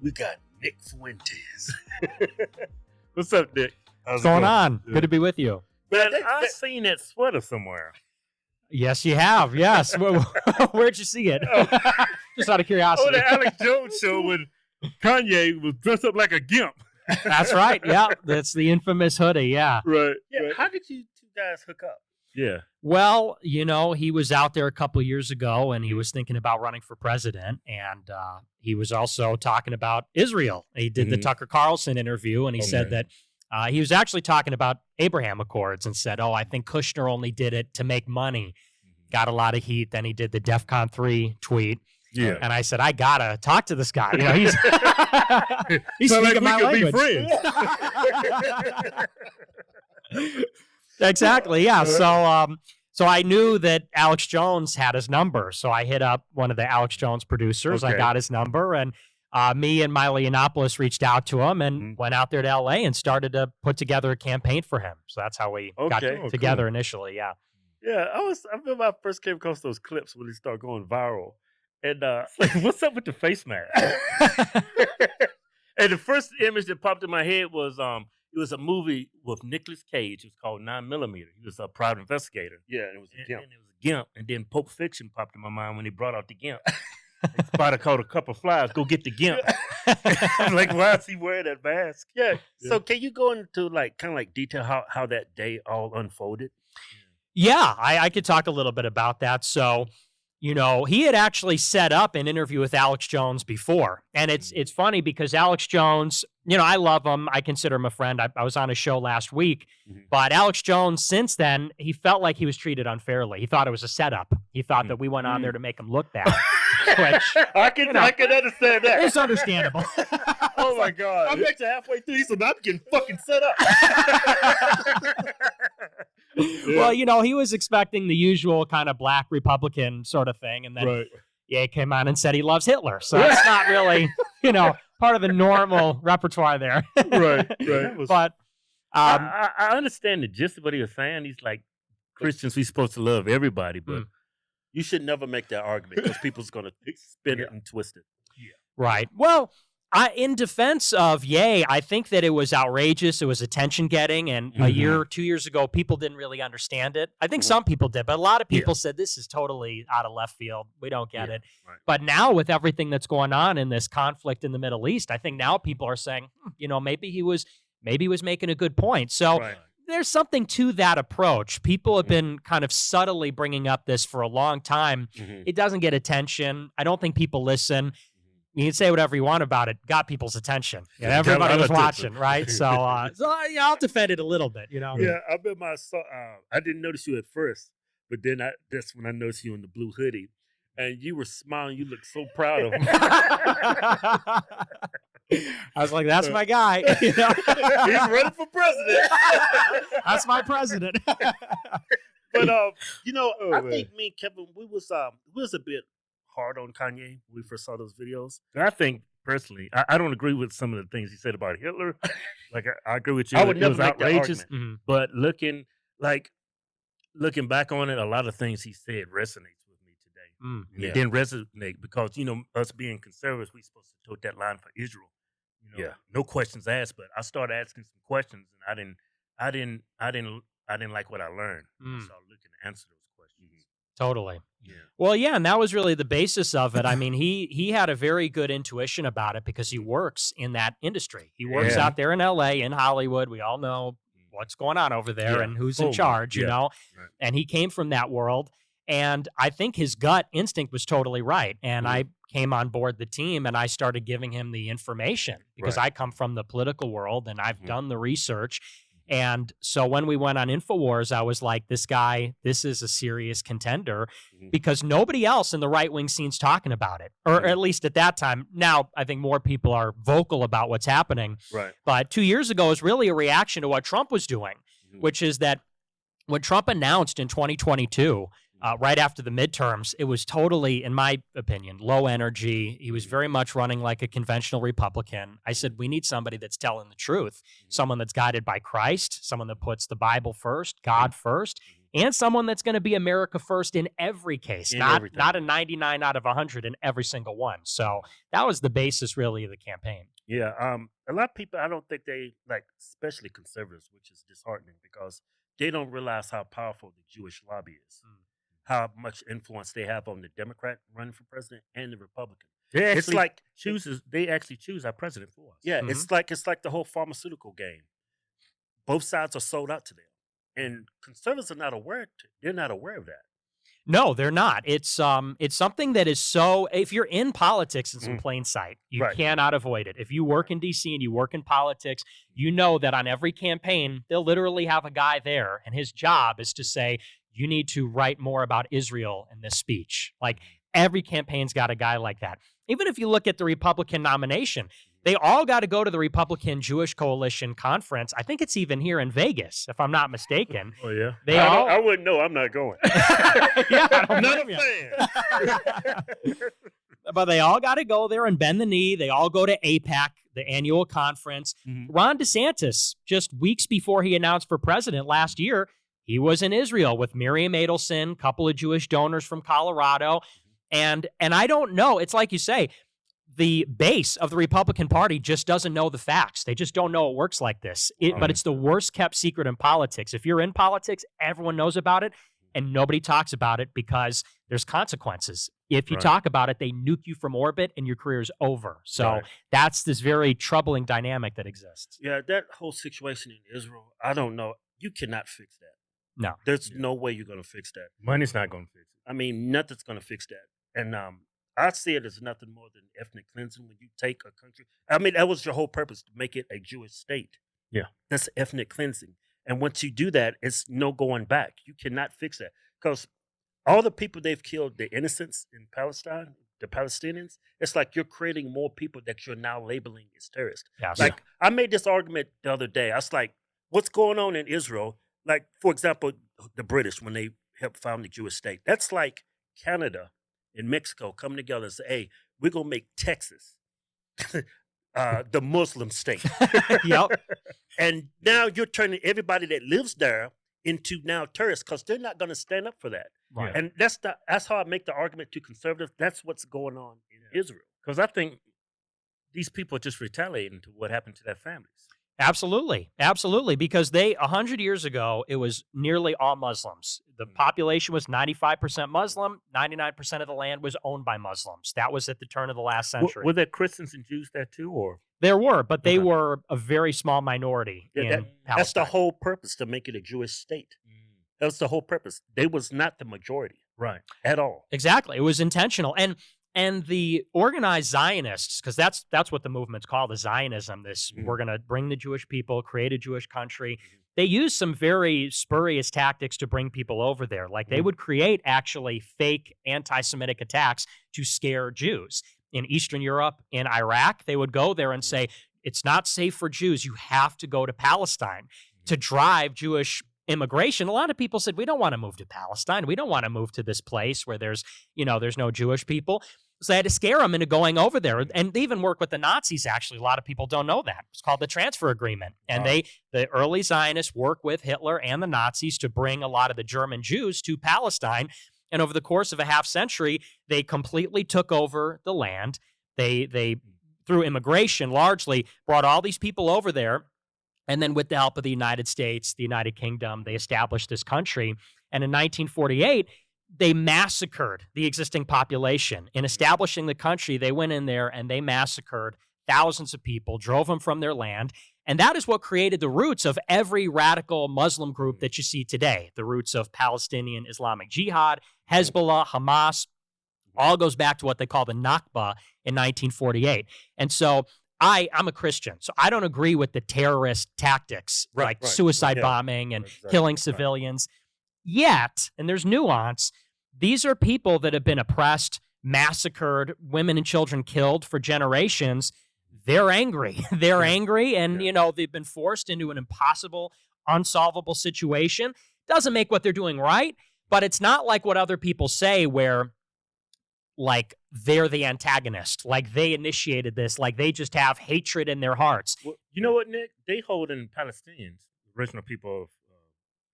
we got Nick Fuentes. What's up, Nick? What's going on? Good to be with you. Man, I've seen that sweater somewhere. Yes, you have. Yes. Where'd you see it? Just out of curiosity. Oh, the Alex Jones show when Kanye was dressed up like a gimp. That's right. Yeah, that's the infamous hoodie. Yeah. Right. Yeah. Right. How did you two guys hook up? Yeah. Well, he was out there a couple of years ago, and he was thinking about running for president, and he was also talking about Israel. He did the Tucker Carlson interview, and he said that he was actually talking about Abraham Accords and said, I think Kushner only did it to make money. Got a lot of heat. Then he did the DEFCON 3 tweet. Yeah. And I said, I got to talk to this guy. He's so speaking like my we language. could be friends. Exactly. Yeah. So I knew that Alex Jones had his number. So I hit up one of the Alex Jones producers. Okay. I got his number, and me and Miley Yiannopoulos reached out to him and went out there to LA and started to put together a campaign for him. So that's how we got together initially. Yeah. Yeah. I remember I first came across those clips when they started going viral. And like, what's up with the face mask? And the first image that popped in my head was it was a movie with Nicolas Cage. It was called 9mm. He was a private investigator. Yeah, and it was a gimp. And it was a gimp. And then Pulp Fiction popped in my mind when he brought out the gimp. Spider caught a couple flies. Go get the gimp. I'm like, why is he wearing that mask? Yeah. So can you go into kind of detail how that day all unfolded? Yeah, I could talk a little bit about that. So, he had actually set up an interview with Alex Jones before. And it's funny because Alex Jones, I love him. I consider him a friend. I was on a show last week. But Alex Jones, since then, he felt like he was treated unfairly. He thought it was a setup. He thought that we went on there to make him look bad. Which, I can understand that. It's understandable. Oh, my God. I'm back to halfway through. So I'm getting fucking set up. Well, he was expecting the usual kind of black Republican sort of thing. And then he came on and said he loves Hitler. So it's not really, part of the normal repertoire there. Right. But I understand the gist of what he was saying. He's like, Christians, we're supposed to love everybody, but you should never make that argument because people's going to spin it and twist it. Yeah. Right. Well, in defense of Ye, I think that it was outrageous. It was attention-getting, and a year, 2 years ago, people didn't really understand it. I think some people did, but a lot of people said this is totally out of left field. We don't get it. Right. But now, with everything that's going on in this conflict in the Middle East, I think now people are saying, maybe he was making a good point. So there's something to that approach. People have been kind of subtly bringing up this for a long time. It doesn't get attention. I don't think people listen. You can say whatever you want about it. Got people's attention. Everybody was watching, right? So, I'll defend it a little bit. Yeah, I remember I didn't notice you at first, but then that's when I noticed you in the blue hoodie, and you were smiling. You looked so proud of him. I was like, "That's my guy." He's running for president. That's my president. But I think me and Kevin, we was a bit hard on Kanye when we first saw those videos. And I think personally, I don't agree with some of the things he said about Hitler. Like I agree with you. I would it never was make that outrageous. argument. But looking back on it, a lot of things he said resonates with me today. It didn't resonate because us being conservatives, we're supposed to tote that line for Israel. No questions asked. But I started asking some questions, and I didn't like what I learned. I started looking to answer those questions. Totally. Yeah. Well, yeah, and that was really the basis of it. I mean, he had a very good intuition about it because he works in that industry. He works out there in L.A., in Hollywood. We all know what's going on over there and who's in charge, Right. And he came from that world. And I think his gut instinct was totally right. And I came on board the team and I started giving him the information because I come from the political world and I've done the research. And so when we went on InfoWars, I was like, this guy, this is a serious contender because nobody else in the right-wing scene's talking about it, or at least at that time. Now, I think more people are vocal about what's happening. Right. But 2 years ago, it was really a reaction to what Trump was doing, which is that when Trump announced in 2022, right after the midterms, it was totally, in my opinion, low energy. He was very much running like a conventional Republican. I said, we need somebody that's telling the truth, someone that's guided by Christ, someone that puts the Bible first, God first, and someone that's going to be America first in every case, not a 99 out of 100 in every single one. So that was the basis, really, of the campaign. Yeah, a lot of people, I don't think they, like, especially conservatives, which is disheartening because they don't realize how powerful the Jewish lobby is, how much influence they have on the Democrat running for president and the Republican. They actually choose our president for us. Yeah, it's like the whole pharmaceutical game. Both sides are sold out to them, and conservatives are not aware. They're not aware of that. No, they're not. It's something that is so. If you're in politics, it's in plain sight. You cannot avoid it. If you work in D.C. and you work in politics, you know that on every campaign they'll literally have a guy there, and his job is to say, "You need to write more about Israel in this speech." Like every campaign's got a guy like that. Even if you look at the Republican nomination, they all got to go to the Republican Jewish Coalition Conference. I think it's even here in Vegas, if I'm not mistaken. Oh, yeah? I wouldn't know. I'm not going. Yeah, I'm not a fan. But they all got to go there and bend the knee. They all go to AIPAC, the annual conference. Ron DeSantis, just weeks before he announced for president last year, he was in Israel with Miriam Adelson, a couple of Jewish donors from Colorado. And I don't know. It's like you say, the base of the Republican Party just doesn't know the facts. They just don't know it works like this. But it's the worst kept secret in politics. If you're in politics, everyone knows about it, and nobody talks about it because there's consequences. If you talk about it, they nuke you from orbit, and your career is over. So that's this very troubling dynamic that exists. Yeah, that whole situation in Israel, I don't know. You cannot fix that. No. There's no way you're going to fix that. Money's not going to fix it. I mean, nothing's going to fix that. And I see it as nothing more than ethnic cleansing when you take a country. I mean, that was your whole purpose, to make it a Jewish state. Yeah. That's ethnic cleansing. And once you do that, it's no going back. You cannot fix that. Because all the people they've killed, the innocents in Palestine, the Palestinians, it's like you're creating more people that you're now labeling as terrorists. Yeah, like, I made this argument the other day. I was like, what's going on in Israel? Like, for example, the British, when they helped found the Jewish state, that's like Canada and Mexico coming together and say, hey, we're going to make Texas the Muslim state. Yep. And now you're turning everybody that lives there into now terrorists because they're not going to stand up for that. Right. And that's how I make the argument to conservatives. That's what's going on in Israel. Because I think these people are just retaliating to what happened to their families. Absolutely. Absolutely. Because 100 years ago, it was nearly all Muslims. The population was 95% Muslim. 99% of the land was owned by Muslims. That was at the turn of the last century. Were there Christians and Jews there too? Or there were, but they were a very small minority in Palestine. That's the whole purpose, to make it a Jewish state. That's the whole purpose. They was not the majority. Right. At all. Exactly. It was intentional. And the organized Zionists, because that's what the movement's called, the Zionism, this we're going to bring the Jewish people, create a Jewish country. They used some very spurious tactics to bring people over there. Like they would create actually fake anti-Semitic attacks to scare Jews. In Eastern Europe, in Iraq, they would go there and say, it's not safe for Jews. You have to go to Palestine to drive Jewish immigration. A lot of people said, we don't want to move to Palestine. We don't want to move to this place where there's no Jewish people. So they had to scare them into going over there. And they even work with the Nazis, actually. A lot of people don't know that. It's called the Transfer Agreement. And the early Zionists work with Hitler and the Nazis to bring a lot of the German Jews to Palestine. And over the course of a half century, they completely took over the land. They through immigration, largely brought all these people over there. And then with the help of the United States, the United Kingdom, they established this country. And in 1948, they massacred the existing population. In establishing the country, they went in there and they massacred thousands of people, drove them from their land. And that is what created the roots of every radical Muslim group that you see today. The roots of Palestinian Islamic Jihad, Hezbollah, Hamas, all goes back to what they call the Nakba in 1948. And so I'm a Christian, so I don't agree with the terrorist tactics like suicide bombing and killing civilians yet. And there's nuance. These are people that have been oppressed, massacred, women and children killed for generations. They're angry. They're angry, and they've been forced into an impossible, unsolvable situation. Doesn't make what they're doing right, but it's not like what other people say where like they're the antagonist, like they initiated this, like they just have hatred in their hearts. Well, you know what, Nick? They hold in Palestinians, the original people of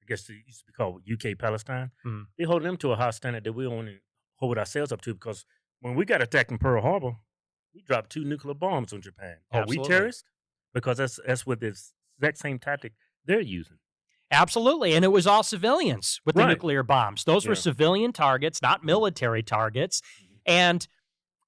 guess it used to be called UK Palestine. Mm. They hold them to a high standard that we only hold ourselves up to, because when we got attacked in Pearl Harbor, we dropped 2 nuclear bombs on Japan. Are we Absolutely. terrorists? Because that's what this exact same tactic they're using. Absolutely. And it was all civilians with the nuclear bombs. Those were civilian targets, not military targets. And,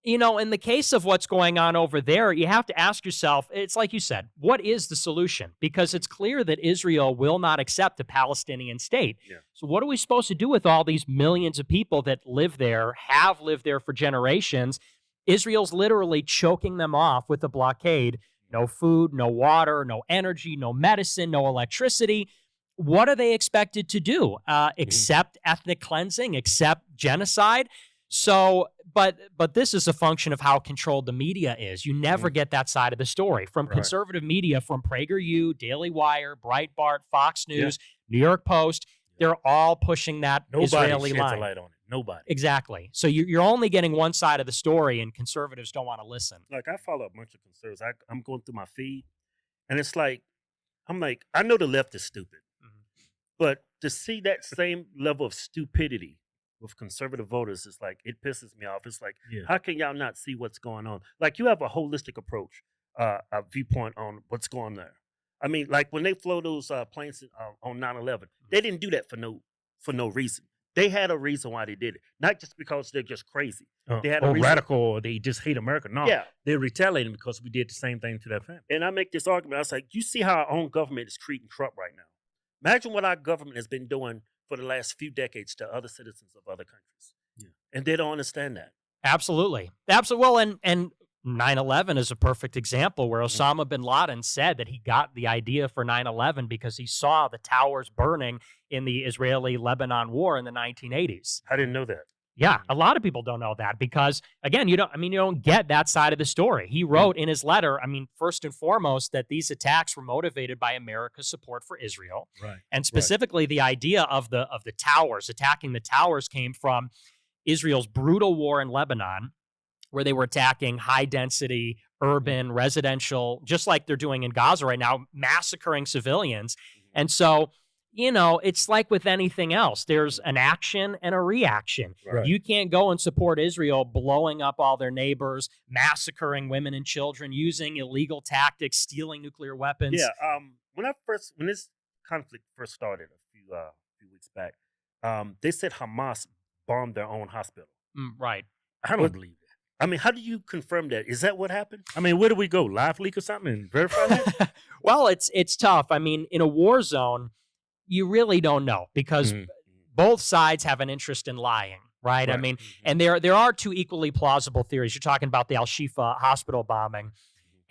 in the case of what's going on over there, you have to ask yourself, it's like you said, what is the solution? Because it's clear that Israel will not accept a Palestinian state. Yeah. So what are we supposed to do with all these millions of people that live there, have lived there for generations? Israel's literally choking them off with a blockade. No food, no water, no energy, no medicine, no electricity. What are they expected to do? Accept ethnic cleansing, accept genocide? So, but this is a function of how controlled the media is. You never get that side of the story. From conservative media, from PragerU, Daily Wire, Breitbart, Fox News, New York Post, they're all pushing that Israeli line. Nobody sheds a light on it. Nobody. Exactly. So you're only getting one side of the story, and conservatives don't want to listen. Like, I follow a bunch of conservatives. I'm going through my feed, and it's like, I know the left is stupid. But to see that same level of stupidity with conservative voters, is like, it pisses me off. It's like, how can y'all not see what's going on? Like, you have a holistic approach, a viewpoint on what's going on there. I mean, like when they flew those planes on 9/11, they didn't do that for no reason. They had a reason why they did it, not just because they're just crazy. They had a reason. Radical, or they just hate America. No, they're retaliating because we did the same thing to their family. And I make this argument. I was like, you see how our own government is treating Trump right now. Imagine what our government has been doing for the last few decades to other citizens of other countries. Yeah. And they don't understand that. Absolutely. Well, and 9/11 is a perfect example where Osama bin Laden said that he got the idea for 9/11 because he saw the towers burning in the Israeli-Lebanon war in the 1980s. I didn't know that. Yeah, a lot of people don't know that because, again, you don't get that side of the story. He wrote in his letter, first and foremost, that these attacks were motivated by America's support for Israel. Right. And specifically the idea of the towers, attacking the towers, came from Israel's brutal war in Lebanon, where they were attacking high-density, urban, residential, just like they're doing in Gaza right now, massacring civilians. And so, it's like with anything else. There's an action and a reaction. Right. You can't go and support Israel blowing up all their neighbors, massacring women and children, using illegal tactics, stealing nuclear weapons. Yeah. When this conflict first started a few weeks back, they said Hamas bombed their own hospital. Right. I don't believe that. I mean, how do you confirm that? Is that what happened? I mean, where do we go? Live leak or something and verify that? Well, it's tough. I mean, in a war zone, you really don't know because both sides have an interest in lying, right? I mean, and there are two equally plausible theories. You're talking about the Al-Shifa hospital bombing,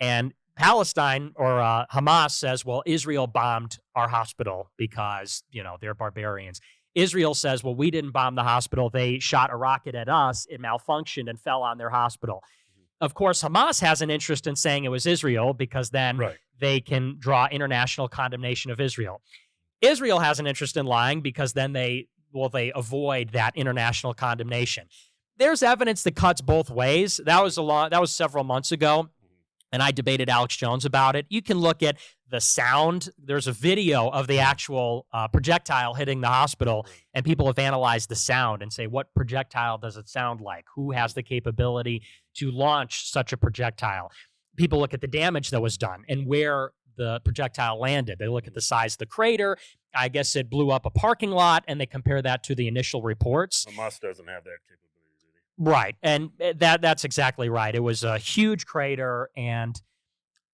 and Palestine or Hamas says, well, Israel bombed our hospital because, they're barbarians. Israel says, well, we didn't bomb the hospital. They shot a rocket at us. It malfunctioned and fell on their hospital. Of course, Hamas has an interest in saying it was Israel because then they can draw international condemnation of Israel. Israel has an interest in lying because then they avoid that international condemnation. There's evidence that cuts both ways. That was several months ago, and I debated Alex Jones about it. You can look at the sound. There's a video of the actual projectile hitting the hospital, and people have analyzed the sound and say, what projectile does it sound like? Who has the capability to launch such a projectile? People look at the damage that was done and where the projectile landed. They look at the size of the crater. I guess it blew up a parking lot, and they compare that to the initial reports. Hamas doesn't have that capability, do they? Right, and that's exactly right. It was a huge crater, and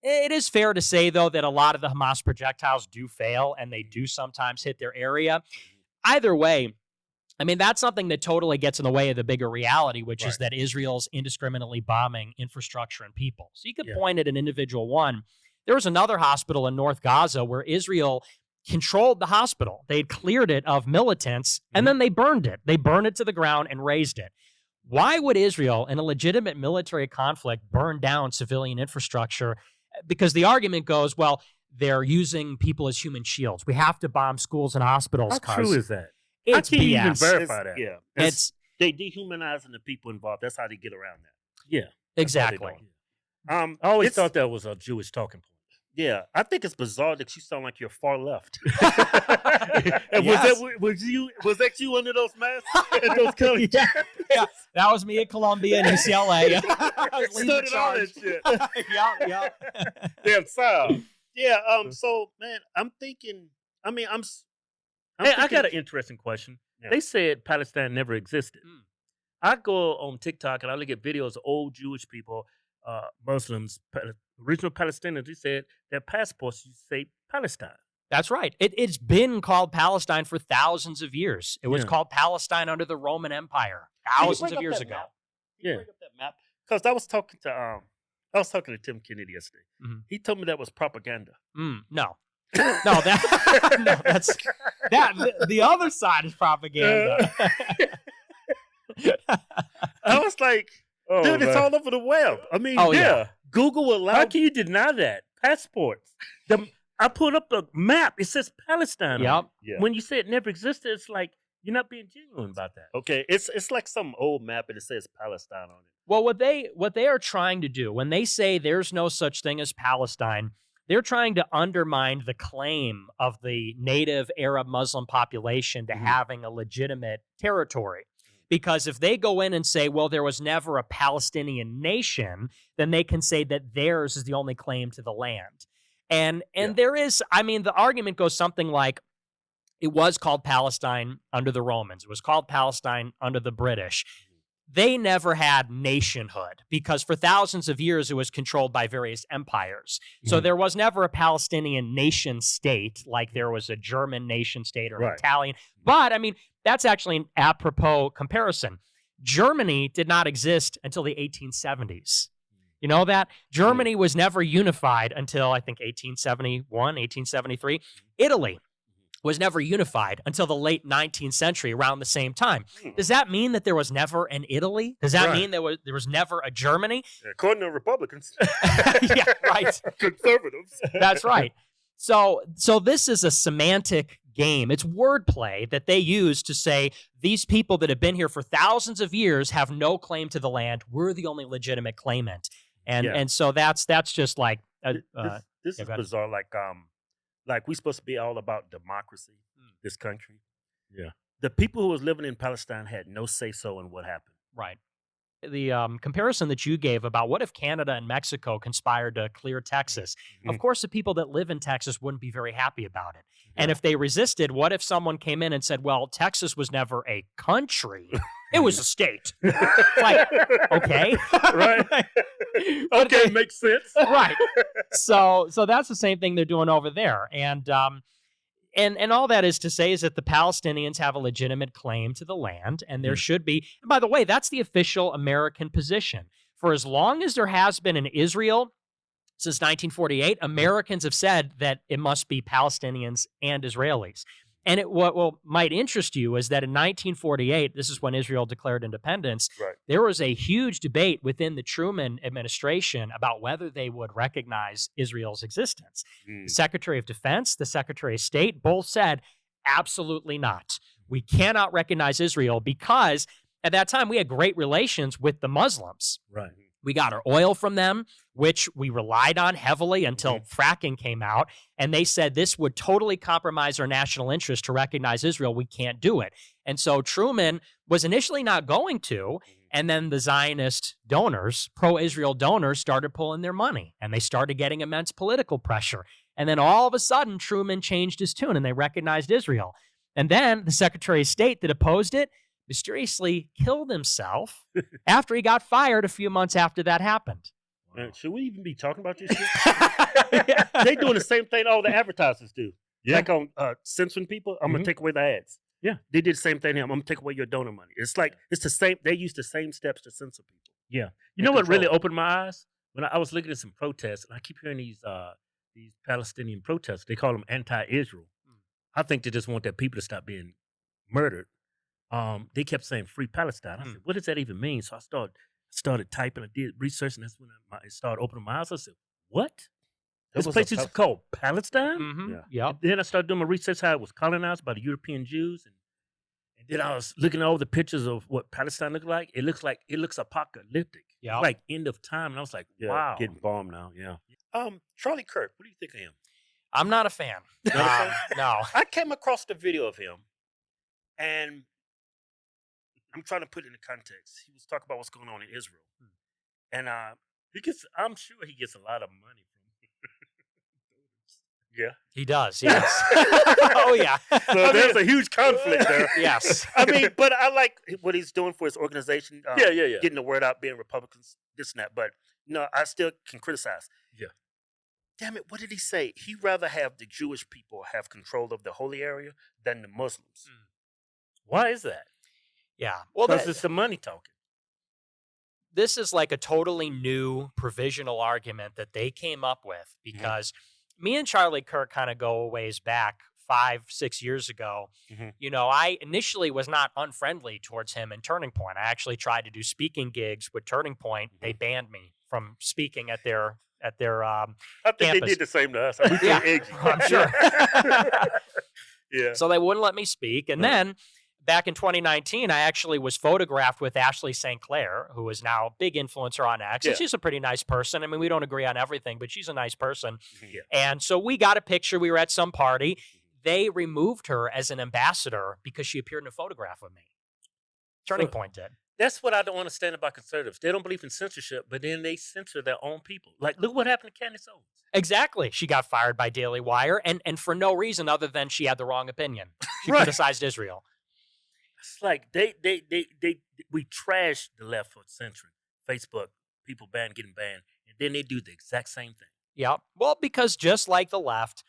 it is fair to say, though, that a lot of the Hamas projectiles do fail, and they do sometimes hit their area. Either way, that's something that totally gets in the way of the bigger reality, which is that Israel's indiscriminately bombing infrastructure and people. So you could point at an individual one. There was another hospital in North Gaza where Israel controlled the hospital. They had cleared it of militants, and then they burned it. They burned it to the ground and razed it. Why would Israel, in a legitimate military conflict, burn down civilian infrastructure? Because the argument goes, well, they're using people as human shields. We have to bomb schools and hospitals. How true is that? It's I can't BS. even verify that. Yeah. They dehumanizing the people involved. That's how they get around that. Yeah. Exactly. I always thought that was a Jewish talking point. Yeah, I think it's bizarre that you sound like you're far left. And Yes. was that you under those masks and those colors? Yeah, that was me at Columbia and UCLA. I was leading the Studied all that charge. shit. Yeah. Damn sound. Yeah. So, man, I'm thinking. I mean, I'm Hey, I thinking- got an interesting question. Yeah. They said Palestine never existed. I go on TikTok and I look at videos of old Jewish people, Muslims, original Palestinians. They said their passports say Palestine. That's right. It's been called Palestine for thousands of years. It was Yeah. called Palestine under the Roman Empire Can you thousands bring of up years that ago. map? Can you Yeah. bring up that map? Because I was talking to Tim Kennedy yesterday. Mhm. He told me that was propaganda. No. No, that no, that's the other side is propaganda. I was like, dude, it's all over the web. I mean, Oh, yeah. Google will allow. How can you deny that? Passports. I pulled up a map. It says Palestine. on it. Yep. Yeah. When you say it never existed, it's like you're not being genuine about that. Okay, it's like some old map and it says Palestine on it. Well, what they are trying to do when they say there's no such thing as Palestine, they're trying to undermine the claim of the native Arab Muslim population to having a legitimate territory. Because if they go in and say, well, there was never a Palestinian nation, then they can say that theirs is the only claim to the land. And there is, I mean, the argument goes something like, it was called Palestine under the Romans. It was called Palestine under the British. They never had nationhood because for thousands of years it was controlled by various empires. So there was never a Palestinian nation state like there was a German nation state or an Right. Italian. But, I mean, that's actually an apropos comparison. Germany did not exist until the 1870s. You know that? Germany was never unified until, I think, 1871, 1873. Italy was never unified until the late 19th century, around the same time. Does that mean that there was never an Italy? Does that Right. mean there was never a Germany? According to Republicans, Yeah, right. conservatives. That's right. So this is a semantic game. It's wordplay that they use to say these people that have been here for thousands of years have no claim to the land. We're the only legitimate claimant. And so that's just like This yeah, is go ahead. bizarre. Like we're supposed to be all about democracy. This country. Yeah. The people who was living in Palestine had no say so in what happened. right. The comparison that you gave about what if Canada and Mexico conspired to clear Texas? Of course, the people that live in Texas wouldn't be very happy about it. And if they resisted, what if someone came in and said, well, Texas was never a country. It was a state. It's like, okay. Right. But Okay, they- makes sense. right. So that's the same thing they're doing over there. And all that is to say is that the Palestinians have a legitimate claim to the land, and there should be. And by the way, that's the official American position. For as long as there has been in Israel since 1948, Americans have said that it must be Palestinians and Israelis. And what might interest you is that in 1948, this is when Israel declared independence, Right. there was a huge debate within the Truman administration about whether they would recognize Israel's existence. The Secretary of Defense, the Secretary of State, both said, absolutely not. We cannot recognize Israel because at that time we had great relations with the Muslims. Right. We got our oil from them, which we relied on heavily until fracking came out. And they said this would totally compromise our national interest to recognize Israel. We can't do it. And so Truman was initially not going to. And then the Zionist donors, pro-Israel donors, started pulling their money. And they started getting immense political pressure. And then all of a sudden, Truman changed his tune and they recognized Israel. And then the Secretary of State that opposed it mysteriously killed himself after he got fired a few months after that happened. Man, should we even be talking about this shit? They doing the same thing all the advertisers do. Yeah. Like on censoring people, I'm gonna take away the ads. Yeah. They did the same thing to him. I'm gonna take away your donor money. It's like it's the same. They use the same steps to censor people. Yeah. You And know what really control. opened my eyes? When I was looking at some protests, and I keep hearing these Palestinian protests. They call them anti-Israel. I think they just want their people to stop being murdered. They kept saying "Free Palestine." I said, "What does that even mean?" So I started typing. I did research, and that's when it started opening my eyes. I said, "What? This was place a is called Palestine?" Mm-hmm. Yeah. Yep. And then I started doing my research how it was colonized by the European Jews, and And then I was looking at all the pictures of what Palestine looked like. It looks apocalyptic. Yeah. Like end of time. And I was like, wow. Getting bombed now, yeah. Charlie Kirk, what do you think of him? I'm not a fan. No. I came across the video of him, and I'm trying to put it in context. He was talking about what's going on in Israel. And I'm sure he gets a lot of money from Yeah. He does, yes. Oh, yeah. So there's a huge conflict there. Yes. I mean, but I like what he's doing for his organization. Yeah. Getting the word out, being Republicans, this and that. But, I still can criticize. Yeah. Damn it, what did he say? He'd rather have the Jewish people have control of the holy area than the Muslims. Why is that? Yeah. Well, because it's the money talking. This is like a totally new provisional argument that they came up with because me and Charlie Kirk kind of go a ways back 5-6 years ago. I initially was not unfriendly towards him in Turning Point. I actually tried to do speaking gigs with Turning Point. They banned me from speaking at their I think campus. they did the same to us. I'm sure. Yeah. So they wouldn't let me speak. And then back in 2019, I actually was photographed with Ashley St. Clair, who is now a big influencer on X. And she's a pretty nice person. I mean, we don't agree on everything, but she's a nice person. Yeah. And so we got a picture. We were at some party. They removed her as an ambassador because she appeared in a photograph with me. Turning Point did. That's what I don't understand about conservatives. They don't believe in censorship, but then they censor their own people. Like, look what happened to Candace Owens. Exactly. She got fired by Daily Wire, and for no reason other than she had the wrong opinion. She criticized Israel. It's like we trash the left for censoring. Facebook, people getting banned, and then they do the exact same thing. Yep. Well, because just like the left,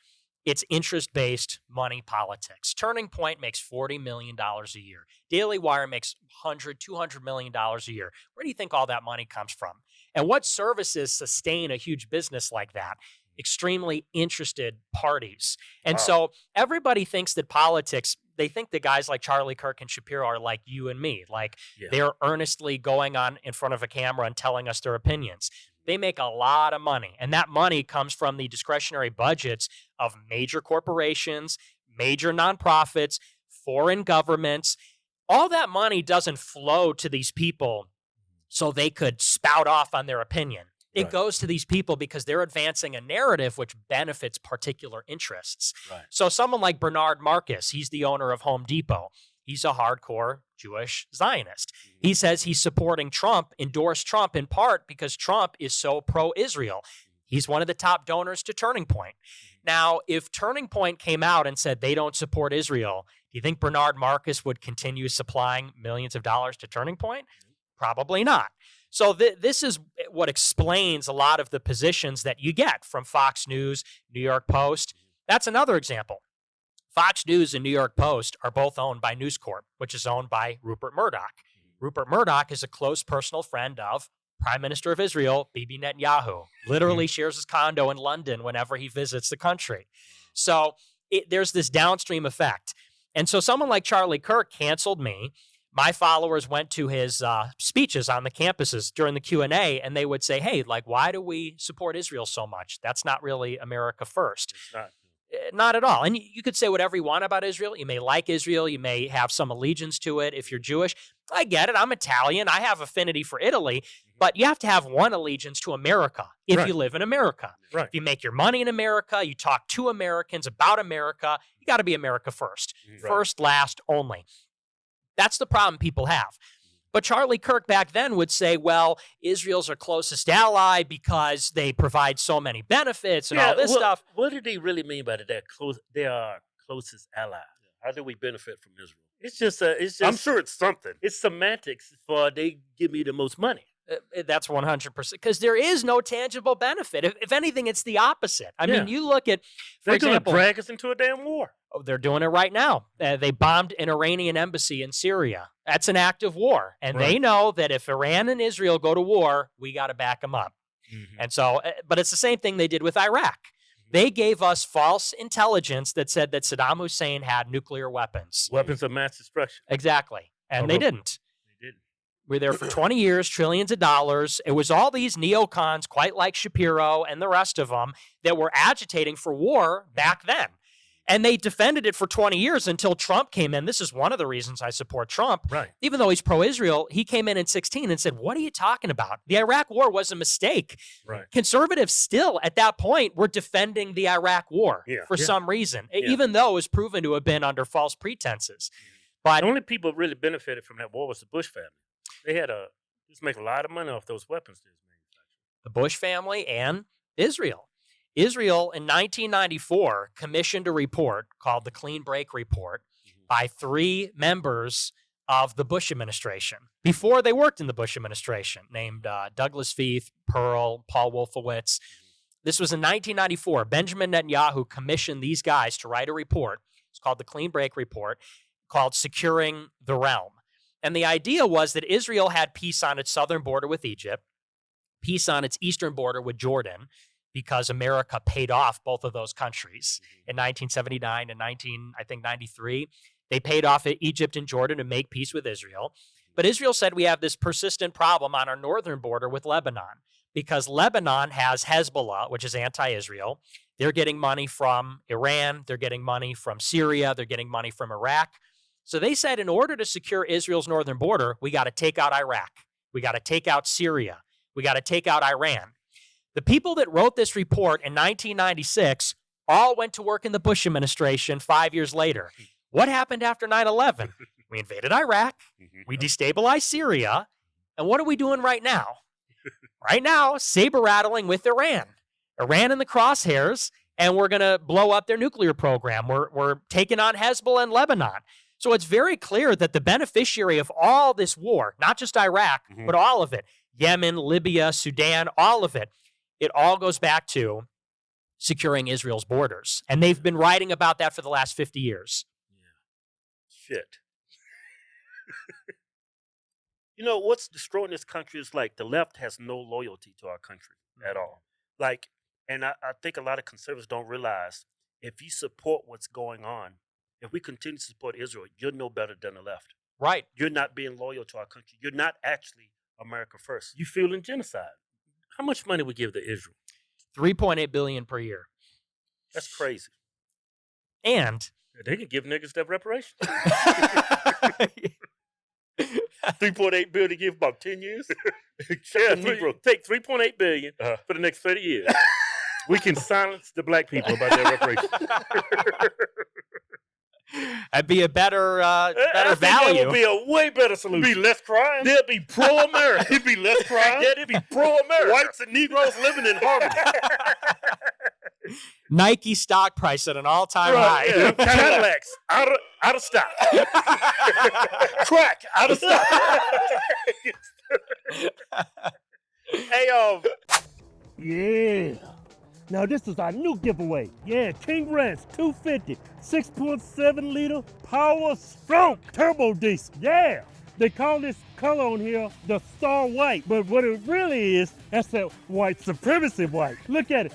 it's interest-based money politics. Turning Point makes $40 million a year. Daily Wire makes $200 million a year. Where do you think all that money comes from? And what services sustain a huge business like that? Extremely interested parties. And so everybody thinks that politics, they think that guys like Charlie Kirk and Shapiro are like you and me. Like they're earnestly going on in front of a camera and telling us their opinions. They make a lot of money, and that money comes from the discretionary budgets of major corporations, major nonprofits, foreign governments. All that money doesn't flow to these people so they could spout off on their opinion. It goes to these people because they're advancing a narrative which benefits particular interests. Right. So someone like Bernard Marcus, he's the owner of Home Depot. He's a hardcore Jewish Zionist. He says he's supporting Trump, endorsed Trump in part because Trump is so pro-Israel. He's one of the top donors to Turning Point. Now, if Turning Point came out and said they don't support Israel, do you think Bernard Marcus would continue supplying millions of dollars to Turning Point? Probably not. So this is what explains a lot of the positions that you get from Fox News, New York Post. That's another example. Fox News and New York Post are both owned by News Corp, which is owned by Rupert Murdoch. Rupert Murdoch is a close personal friend of Prime Minister of Israel, Bibi Netanyahu. Literally shares his condo in London whenever he visits the country. So there's this downstream effect. And so someone like Charlie Kirk canceled me. My followers went to his speeches on the campuses during the Q&A, and they would say, hey, like, why do we support Israel so much? That's not really America first. It's not. Not at all. And you could say whatever you want about Israel. You may like Israel. You may have some allegiance to it if you're Jewish. I get it. I'm Italian. I have affinity for Italy. But you have to have one allegiance to America if you live in America. Right. If you make your money in America, you talk to Americans about America, you got to be America first. First, last, only. That's the problem people have. But Charlie Kirk back then would say, well, Israel's our closest ally because they provide so many benefits and all this stuff. What did he really mean by that? They are our closest ally. How do we benefit from Israel? It's just I'm sure it's something. It's semantics for they give me the most money. That's 100%. Because there is no tangible benefit. If anything, it's the opposite. I mean, you look at, for example, going to drag us into a damn war. Oh, they're doing it right now. They bombed an Iranian embassy in Syria. That's an act of war. And they know that if Iran and Israel go to war, we got to back them up. And so, but it's the same thing they did with Iraq. They gave us false intelligence that said that Saddam Hussein had nuclear weapons. Weapons of mass destruction. Exactly. And they didn't. They didn't. We were there for 20 years, trillions of dollars. It was all these neocons, quite like Shapiro and the rest of them, that were agitating for war back then. And they defended it for 20 years until Trump came in. This is one of the reasons I support Trump. Right. Even though he's pro-Israel, he came in 2016 and said, what are you talking about? The Iraq war was a mistake. Right. Conservatives still, at that point, were defending the Iraq war for some reason, even though it was proven to have been under false pretenses. But the only people who really benefited from that war was the Bush family. They had just make a lot of money off those weapons they was manufacturing. The Bush family and Israel. Israel in 1994 commissioned a report called the Clean Break Report by 3 members of the Bush administration before they worked in the Bush administration, named Douglas Feith, Pearl, Paul Wolfowitz. This was in 1994. Benjamin Netanyahu commissioned these guys to write a report. It's called the Clean Break Report, called Securing the Realm. And the idea was that Israel had peace on its southern border with Egypt, peace on its eastern border with Jordan, because America paid off both of those countries in 1979 and 1993. They paid off Egypt and Jordan to make peace with Israel. But Israel said we have this persistent problem on our northern border with Lebanon because Lebanon has Hezbollah, which is anti-Israel. They're getting money from Iran. They're getting money from Syria. They're getting money from Iraq. So they said in order to secure Israel's northern border, we got to take out Iraq. We got to take out Syria. We got to take out Iran. The people that wrote this report in 1996 all went to work in the Bush administration 5 years later. What happened after 9/11? We invaded Iraq. We destabilized Syria. And what are we doing right now? Right now, saber rattling with Iran. Iran in the crosshairs, and we're going to blow up their nuclear program. We're taking on Hezbollah and Lebanon. So it's very clear that the beneficiary of all this war, not just Iraq, but all of it, Yemen, Libya, Sudan, all of it, it all goes back to securing Israel's borders. And they've been writing about that for the last 50 years. Shit. You know, what's destroying this country is like the left has no loyalty to our country at all. Like, and I think a lot of conservatives don't realize if you support what's going on, if we continue to support Israel, you're no better than the left. Right. You're not being loyal to our country. You're not actually America first. You fueling genocide. How much money we give to Israel? $3.8 billion per year. That's crazy. And they can give niggas that reparations. $3.8 billion to give about 10 years. Take $3.8 billion for the next 30 years. We can silence the black people about their reparations. That'd be a better value. That would be a way better solution. It'd be less crime. There'd be pro-America. It'd be less crime. Yeah, it'd be pro-America. Whites and Negroes living in harmony. Nike stock price at an all-time high. Yeah. Cadillacs out of stock. Crack out of stock. Hey, Yeah. Now this is our new giveaway. Yeah, King Ranch 250, 6.7 liter Power Stroke Turbo Diesel. Yeah. They call this color on here the Star White, but what it really is, that's that white supremacy white. Look at it.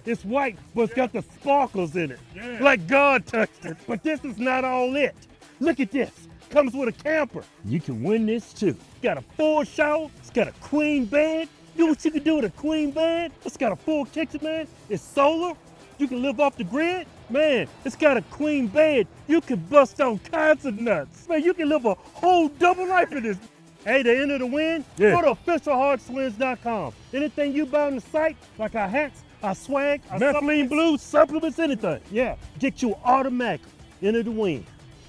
It's white, but it's got the sparkles in it. Yeah. Like God touched it. But this is not all it. Look at this. Comes with a camper. You can win this too. It's got a full shower. It's got a queen bed. You know what you can do with a queen bed? It's got a full kitchen, man. It's solar. You can live off the grid. Man, it's got a queen bed. You can bust on kinds of nuts. Man, you can live a whole double life in this. Hey, to enter the win, go to officialhardswins.com. Anything you buy on the site, like our hats, our swag, our methylene blue, supplements, anything. Yeah, get you automatically. Enter the win.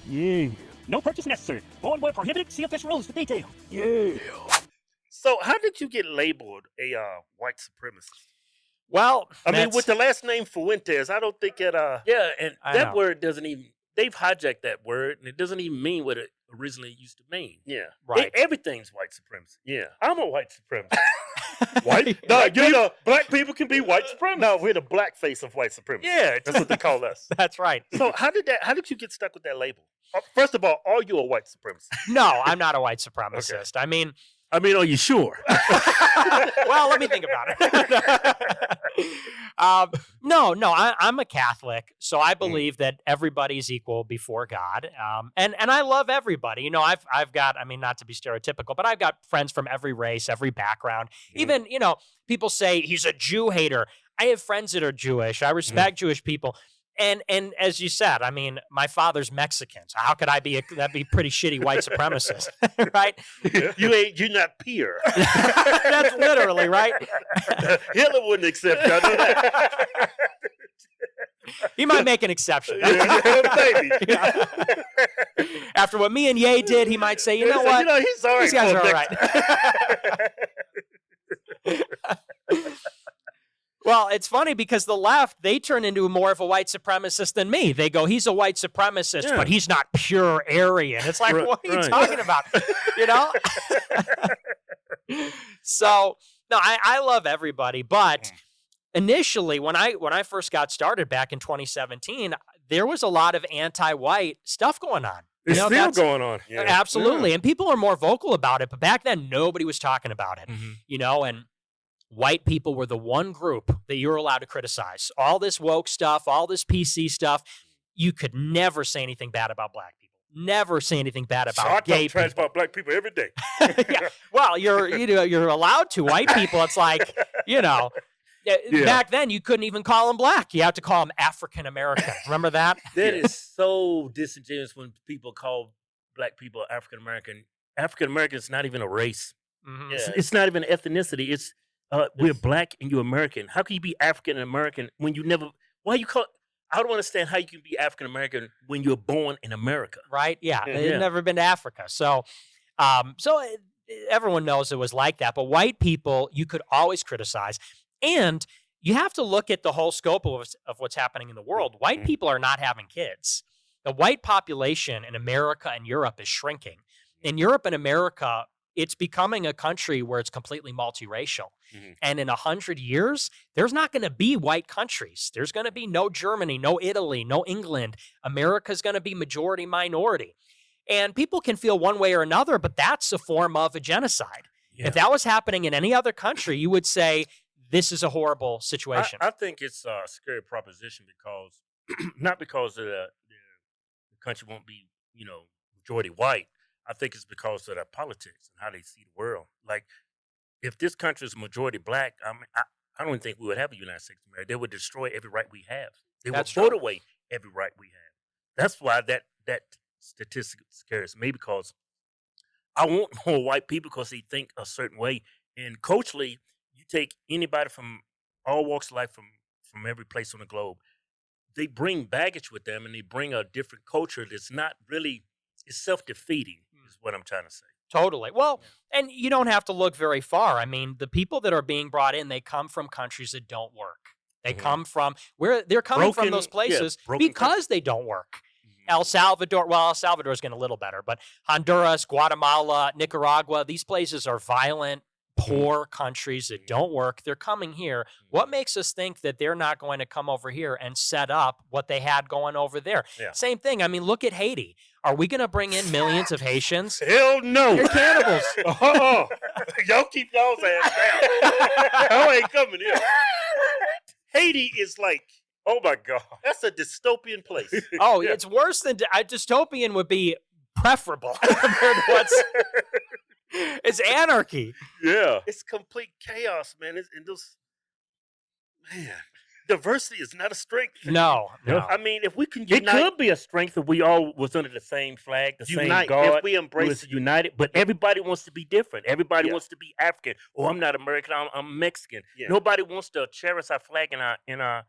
Yeah. No purchase necessary. Void where prohibited. See official rules for details. Yeah. so how did you get labeled a white supremacist? Well, I mean, with the last name Fuentes, I don't think it. Yeah, and I that know. word doesn't even. They've hijacked that word, and it doesn't even mean what it originally used to mean. Yeah, right. Everything's white supremacy. yeah. I'm a white supremacist. White? No, you're the Black people can be white supremacists. no. We're the black face of white supremacy. Yeah, That's what they call us. That's right. So how did you get stuck with that label? First of all, are you a white supremacist? No, I'm not a white supremacist. I mean, are you sure? well, let me think about it. No, I'm a Catholic, so I believe that everybody's equal before God. And I love everybody. You know, I've got, I mean, not to be stereotypical, but I've got friends from every race, every background. Even, you know, people say he's a Jew hater. I have friends that are Jewish. I respect Jewish people. And as you said, I mean, my father's Mexican. So how could I be that'd be pretty shitty white supremacist, right? You're not pure. That's literally right. Hitler wouldn't accept you. I know that. He might make an exception. Maybe. Yeah. After what me and Ye did, he might say, you know what? He's all right. These guys are all right. Well, it's funny because the left, they turn into more of a white supremacist than me. They go, he's a white supremacist, but he's not pure Aryan. It's like, what are you talking about? You know? So, no, I love everybody, but initially, when I first got started back in 2017, there was a lot of anti-white stuff going on. It's still going on. Yeah. Absolutely. Yeah. And people are more vocal about it, but back then, nobody was talking about it. You know, and white people were the one group that you were allowed to criticize. All this woke stuff, all this PC stuff, you could never say anything bad about black people. Never say anything bad about gay people. I trash about black people every day. Yeah. Well, you're allowed to. White people, it's like, you know, back then you couldn't even call them black. You have to call them African American. Remember that? That is so disingenuous when people call black people African American. African American is not even a race. Mm-hmm. Yeah. It's not even ethnicity. It's we're black and you're American. How can you be African American when you never? Why you call? I don't understand how you can be African American when you're born in America. Right? Yeah, they've never been to Africa, so everyone knows it was like that. But white people, you could always criticize, and you have to look at the whole scope of what's happening in the world. White people are not having kids. The white population in America and Europe is shrinking. In Europe and America, it's becoming a country where it's completely multiracial. And in 100 years, there's not going to be white countries. There's going to be no Germany, no Italy, no England. America's going to be majority minority. And people can feel one way or another, but that's a form of a genocide. Yeah. If that was happening in any other country, you would say, this is a horrible situation. I think it's a scary proposition because, not because the country won't be, majority white. I think it's because of their politics and how they see the world. Like, if this country is majority black, I don't even think we would have a United States of America. They would destroy every right we have. They would vote away every right we have. That's why that statistic scares me, because I want more white people because they think a certain way. And culturally, you take anybody from all walks of life from every place on the globe, they bring baggage with them and they bring a different culture that's not really, it's self-defeating is what I'm trying to say. Totally. Well, and you don't have to look very far. I mean, the people that are being brought in, they come from countries that don't work. They come from they're coming from those places because they don't work. El Salvador, El Salvador is getting a little better, but Honduras, Guatemala, Nicaragua, these places are violent, poor countries that don't work. They're coming here. What makes us think that they're not going to come over here and set up what they had going over there? Yeah. Same thing. I mean, look at Haiti. Are we going to bring in millions of Haitians? Hell no. They're cannibals. Y'all keep y'all's ass down. I ain't coming here. Haiti is like, oh my God, that's a dystopian place. Oh, it's worse than dystopian would be preferable compared to what's. It's anarchy. Yeah. It's complete chaos, man. Diversity is not a strength. No. I mean, if we can unite. It could be a strength if we all was under the same flag, the same God. If we embrace it, united. But everybody wants to be different. Everybody wants to be African. Oh, I'm not American. I'm Mexican. Yeah. Nobody wants to cherish our flag and our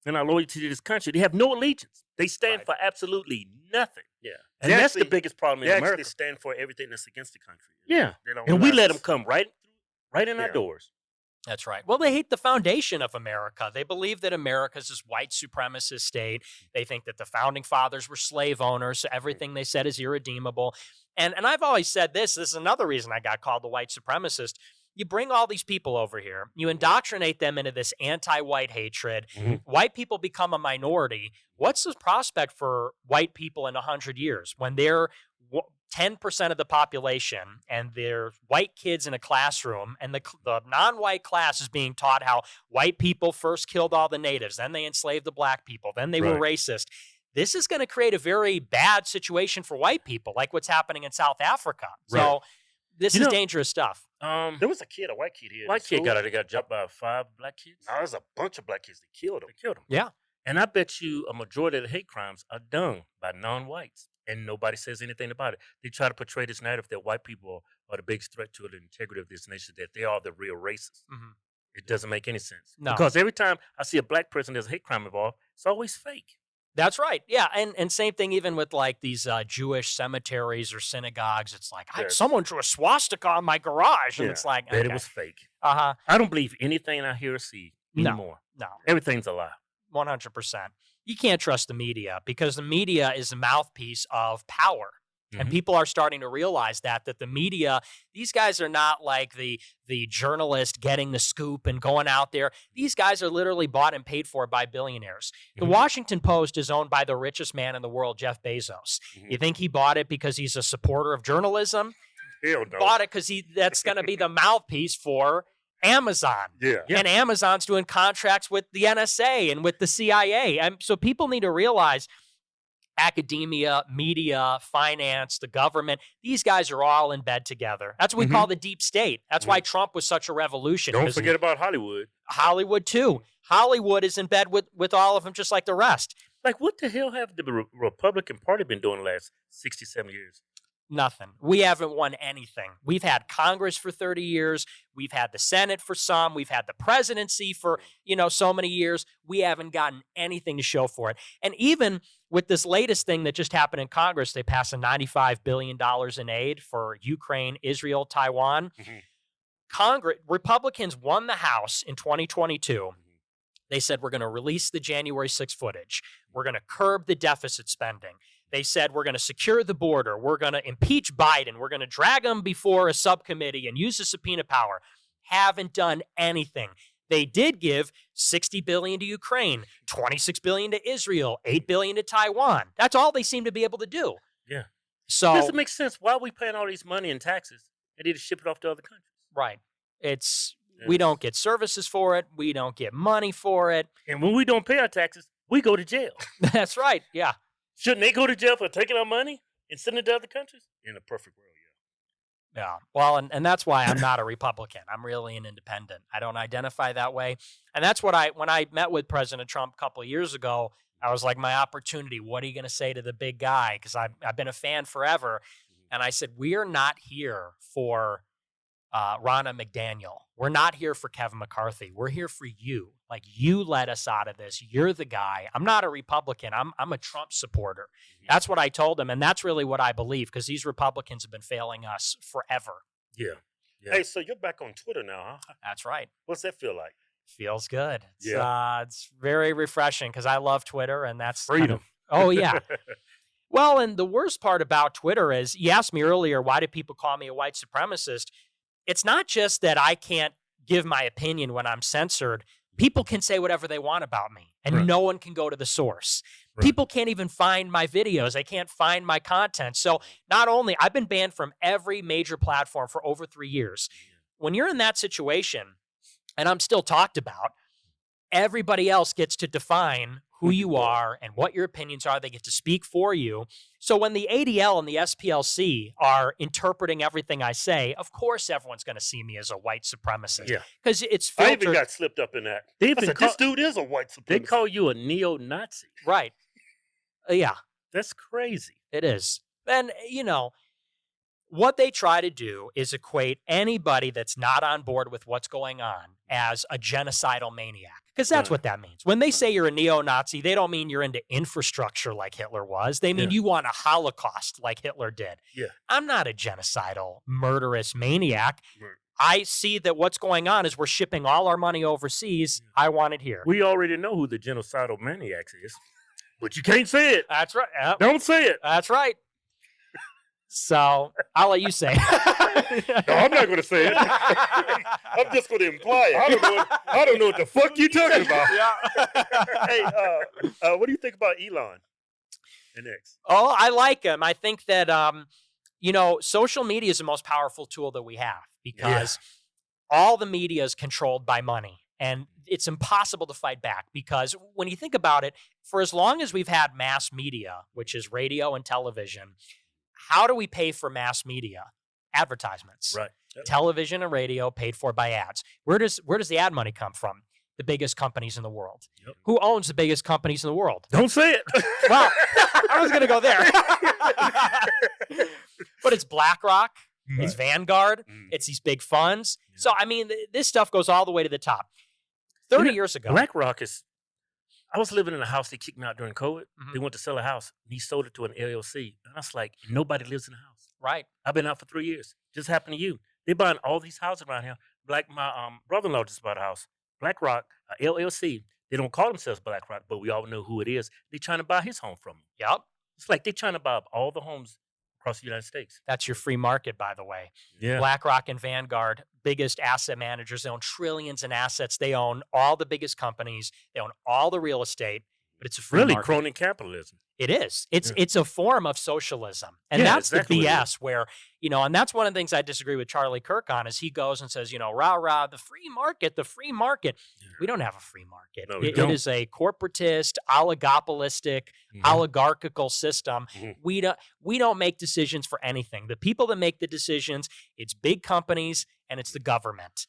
loyalty to this country. They have no allegiance. They stand for absolutely nothing. Yeah. And that's the biggest problem in America. They stand for everything that's against the country. Yeah. And we let them come right in our doors. That's right. Well, they hate the foundation of America. They believe that America is this white supremacist state. They think that the founding fathers were slave owners, so everything they said is irredeemable. And I've always said this is another reason I got called the white supremacist. You bring all these people over here, you indoctrinate them into this anti-white hatred. White people become a minority. What's the prospect for white people in 100 years when they're 10% of the population and they're white kids in a classroom and the non-white class is being taught how white people first killed all the natives, then they enslaved the black people, then they were racist. This is going to create a very bad situation for white people, like what's happening in South Africa. So this is dangerous stuff. There was a white kid here. White kid got jumped by 5 black kids. No, there's a bunch of black kids that killed him. Yeah. And I bet you a majority of the hate crimes are done by non-whites, and nobody says anything about it. They try to portray this narrative that white people are the biggest threat to the integrity of this nation, that they are the real racists. Mm-hmm. It doesn't make any sense. No. Because every time I see a black person there's a hate crime involved, it's always fake. That's right. Yeah, and same thing even with like these Jewish cemeteries or synagogues. It's like, someone drew a swastika on my garage, and it's like, But it was fake. Uh-huh. I don't believe anything I hear or see anymore. No. Everything's a lie. 100%. You can't trust the media because the media is a mouthpiece of power. And people are starting to realize that the media, these guys are not like the journalist getting the scoop and going out there. These guys are literally bought and paid for by billionaires. The Washington Post is owned by the richest man in the world, Jeff Bezos. You think he bought it because he's a supporter of journalism? Hell no. Bought it because that's going to be the mouthpiece for Amazon. Yeah. And Amazon's doing contracts with the NSA and with the CIA. And so people need to realize academia, media, finance, the government, these guys are all in bed together. That's what we call the deep state. That's why Trump was such a revolution. Don't forget about Hollywood. Hollywood, too. Hollywood is in bed with all of them just like the rest. Like, what the hell have the Republican Party been doing the last 67 years? Nothing. We haven't won anything. We've had Congress for 30 years. We've had the Senate for some. We've had the presidency for, so many years. We haven't gotten anything to show for it. And even with this latest thing that just happened in Congress, they passed a $95 billion in aid for Ukraine, Israel, Taiwan. Republicans won the House in 2022. They said, we're going to release the January 6th footage. We're going to curb the deficit spending. They said, we're going to secure the border. We're going to impeach Biden. We're going to drag him before a subcommittee and use the subpoena power. Haven't done anything. They did give $60 billion to Ukraine, $26 billion to Israel, $8 billion to Taiwan. That's all they seem to be able to do. Yeah. So does it make sense? Why are we paying all this money in taxes and need to ship it off to other countries? Right. We don't get services for it. We don't get money for it. And when we don't pay our taxes, we go to jail. That's right. Yeah. Shouldn't they go to jail for taking our money and sending it to other countries? In a perfect world, yeah. Yeah. Well, and that's why I'm not a Republican. I'm really an independent. I don't identify that way. And that's what when I met with President Trump a couple of years ago, I was like, my opportunity, what are you going to say to the big guy? Because I've been a fan forever. And I said, we are not here for Ronna McDaniel. We're not here for Kevin McCarthy. We're here for you. Like, you let us out of this. You're the guy. I'm not a Republican. I'm a Trump supporter. That's what I told him, and that's really what I believe, because these Republicans have been failing us forever. Yeah. Hey, so you're back on Twitter now, huh? That's right. What's that feel like? Feels good. It's very refreshing because I love Twitter, and that's freedom. Oh, yeah. Well, and the worst part about Twitter is, you asked me earlier, why do people call me a white supremacist? It's not just that I can't give my opinion when I'm censored. People can say whatever they want about me, and no one can go to the source. People can't even find my videos. They can't find my content. So not only, I've been banned from every major platform for over 3 years. When you're in that situation, and I'm still talked about, everybody else gets to define who you are and what your opinions are. They get to speak for you. So when the ADL and the SPLC are interpreting everything I say, of course everyone's going to see me as a white supremacist. Yeah. Because it's filtered. I even got slipped up in that. This dude is a white supremacist. They call you a neo-Nazi. Right. Yeah. That's crazy. It is. And, what they try to do is equate anybody that's not on board with what's going on as a genocidal maniac. Because that's what that means. When they say you're a neo-Nazi, they don't mean you're into infrastructure like Hitler was. They mean you want a Holocaust like Hitler did. Yeah. I'm not a genocidal, murderous maniac. Right. I see that what's going on is we're shipping all our money overseas. I want it here. We already know who the genocidal maniac is. But you can't say it. That's right. Yep. Don't say it. That's right. So I'll let you say it. No, I'm not going to say it. I'm just going to imply it. I don't know what the fuck you talking about. Hey, what do you think about Elon and X? Oh, I like him. I think that, social media is the most powerful tool that we have because all the media is controlled by money. And it's impossible to fight back because when you think about it, for as long as we've had mass media, which is radio and television, how do we pay for mass media? Advertisements. Right. Television and radio paid for by ads. Where does the ad money come from? the biggest companies in the world. Yep. Who owns the biggest companies in the world? Don't say it. Well, I was going to go there. But it's BlackRock, it's Vanguard, it's these big funds. Yeah. So, I mean, this stuff goes all the way to the top. 30 years ago. BlackRock is, I was living in a house. They kicked me out during COVID. They went to sell a house. And he sold it to an LLC. And I was like, nobody lives in the house. Right. I've been out for 3 years. Just happened to you. They're buying all these houses around here. Like my brother-in-law just bought a house. BlackRock, LLC. They don't call themselves BlackRock, but we all know who it is. They're trying to buy his home from him. Yep. It's like they're trying to buy up all the homes across the United States. That's your free market, by the way. Yeah. BlackRock and Vanguard, biggest asset managers. They own trillions in assets. They own all the biggest companies. They own all the real estate. But it's a free market. Crony capitalism. It is. It's a form of socialism. And that's exactly the BS where, and that's one of the things I disagree with Charlie Kirk on is he goes and says, rah, the free market. Yeah. We don't have a free market. No, it is a corporatist, oligopolistic, oligarchical system. We don't make decisions for anything. The people that make the decisions, it's big companies and it's the government.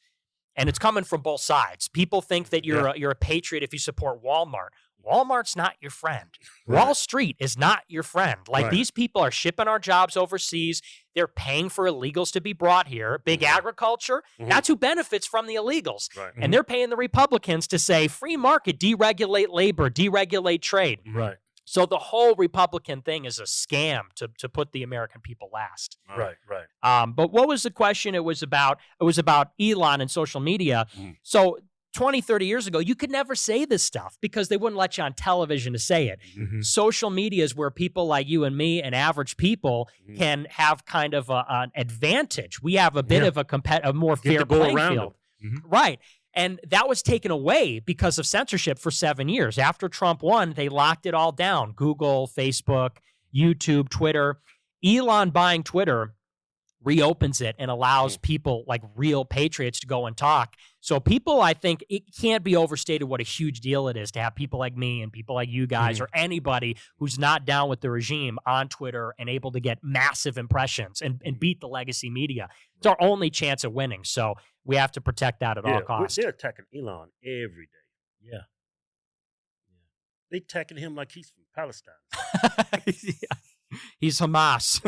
And it's coming from both sides. People think that you're a patriot if you support Walmart. Walmart's not your friend. Right. Wall Street is not your friend. Like these people are shipping our jobs overseas. They're paying for illegals to be brought here. Big agriculture, that's who benefits from the illegals. Right. And they're paying the Republicans to say free market, deregulate labor, deregulate trade. Right. So the whole Republican thing is a scam to put the American people last. Right. But what was the question? It was about Elon and social media. So 20, 30 years ago, you could never say this stuff because they wouldn't let you on television to say it. Social media is where people like you and me and average people can have kind of an advantage. We have a bit of a more fair playing field. Right. And that was taken away because of censorship for 7 years. After Trump won, they locked it all down. Google, Facebook, YouTube, Twitter. Elon buying Twitter reopens it and allows people like real patriots to go and talk. So people, I think it can't be overstated what a huge deal it is to have people like me and people like you guys or anybody who's not down with the regime on Twitter and able to get massive impressions and beat the legacy media. It's our only chance of winning. So we have to protect that at all costs. They're attacking Elon every day. Yeah. They're attacking him like he's from Palestine. He's Hamas.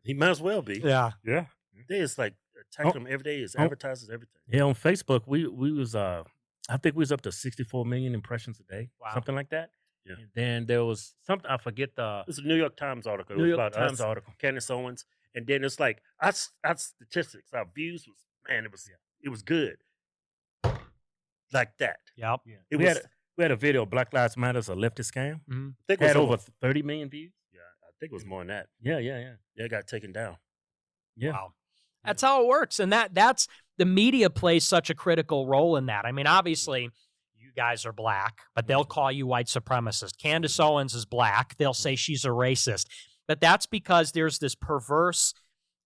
He might as well be. Yeah. It's like attacking him every day. His advertisers, everything. Yeah, on Facebook, we was I think we was up to 64 million impressions a day, something like that. Yeah. And then there was something I forget It was a New York Times article. New York Times article. Candace Owens, and then it's like our statistics, our views was it was good, like that. Yep. Yeah. We had a video, Black Lives Matter, a leftist scam. I think it had over 30 million views. I think it was more than that. Yeah. It got taken down. Yeah. Wow. That's how it works. And that's the media plays such a critical role in that. I mean, obviously, you guys are black, but they'll call you white supremacist. Candace Owens is black. They'll say she's a racist. But that's because there's this perverse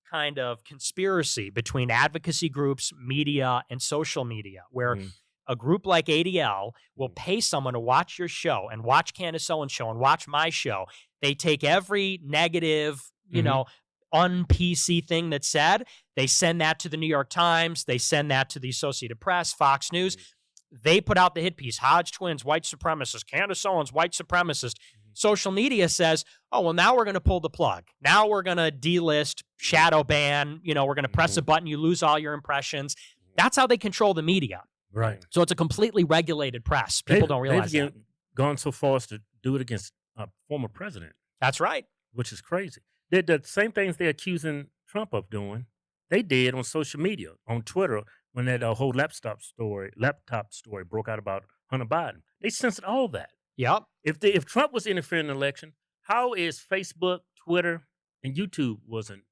kind of conspiracy between advocacy groups, media, and social media, where a group like ADL will pay someone to watch your show and watch Candace Owens' show and watch my show. They take every negative, un-PC thing that's said. They send that to the New York Times. They send that to the Associated Press, Fox News. They put out the hit piece, Hodge twins, white supremacist, Candace Owens, white supremacist. Social media says, oh, well, now we're going to pull the plug. Now we're going to delist, shadow ban. We're going to press a button. You lose all your impressions. That's how they control the media. Right. So it's a completely regulated press. People don't realize that. They've gone so far as to do it against a former president. That's right. Which is crazy. The same things they're accusing Trump of doing, they did on social media, on Twitter, when that whole laptop story broke out about Hunter Biden. They censored all that. Yep. If Trump was interfering in the election, how is Facebook, Twitter, and YouTube wasn't,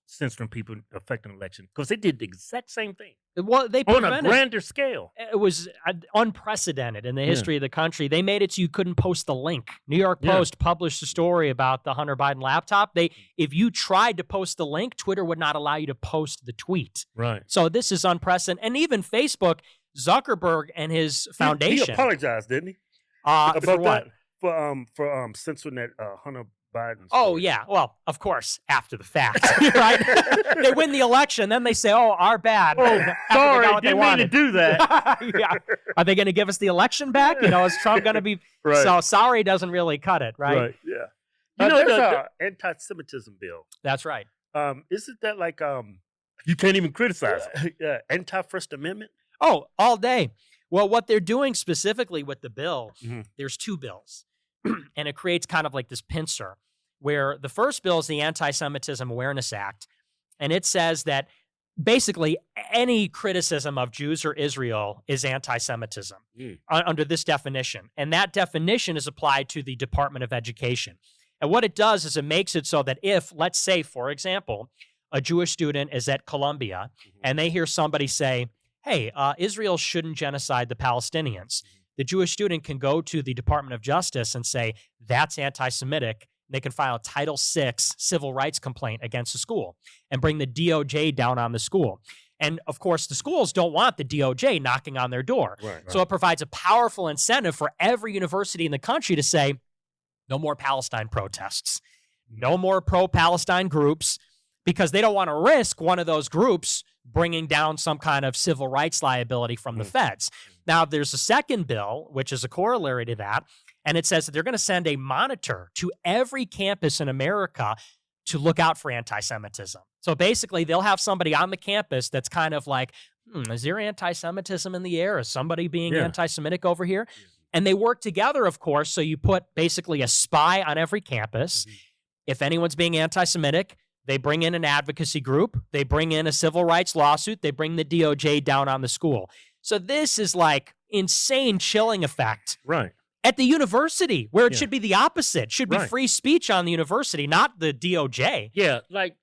censoring people affecting the election? Because they did the exact same thing. Well, they on a grander scale. It was unprecedented in the history of the country. They made it so you couldn't post the link. New York Post published a story about the Hunter Biden laptop. If you tried to post the link, Twitter would not allow you to post the tweet. Right. So this is unprecedented. And even Facebook, Zuckerberg and his foundation. He apologized, didn't he? For what? For censoring that Hunter Biden. Oh, story. yeah. Well, of course, after the fact, right? They win the election, then they say, oh, our bad. Oh, After they sorry, got what they didn't mean to wanted. do that. Yeah. Are they going to give us the election back? Is Trump going to be... Right. So sorry doesn't really cut it, right? Yeah. There's the anti-Semitism bill. That's right. Isn't that like You can't even criticize it. anti-First Amendment? Oh, all day. Well, what they're doing specifically with the bill, Mhm. there's two bills, and it creates kind of like this pincer, where the first bill is the Anti-Semitism Awareness Act, and it says that basically any criticism of Jews or Israel is anti-Semitism under this definition, and that definition is applied to the Department of Education. And what it does is it makes it so that if, let's say, for example, a Jewish student is at Columbia and they hear somebody say, hey, Israel shouldn't genocide the Palestinians, the Jewish student can go to the Department of Justice and say, that's anti-Semitic. They can file a Title VI civil rights complaint against the school and bring the DOJ down on the school. And, of course, the schools don't want the DOJ knocking on their door. Right. So it provides a powerful incentive for every university in the country to say, no more Palestine protests, no more pro-Palestine groups, because they don't want to risk one of those groups bringing down some kind of civil rights liability from the feds. Now, there's a second bill, which is a corollary to that, and it says that they're going to send a monitor to every campus in America to look out for anti-Semitism. So basically, they'll have somebody on the campus that's kind of like, is there anti-Semitism in the air? Is somebody being anti-Semitic over here? And they work together, of course, so you put basically a spy on every campus. If anyone's being anti-Semitic, they bring in an advocacy group, they bring in a civil rights lawsuit, they bring the DOJ down on the school. So this is like insane chilling effect. Right. At the university, where it should be the opposite. Should be free speech on the university, not the DOJ. Yeah, like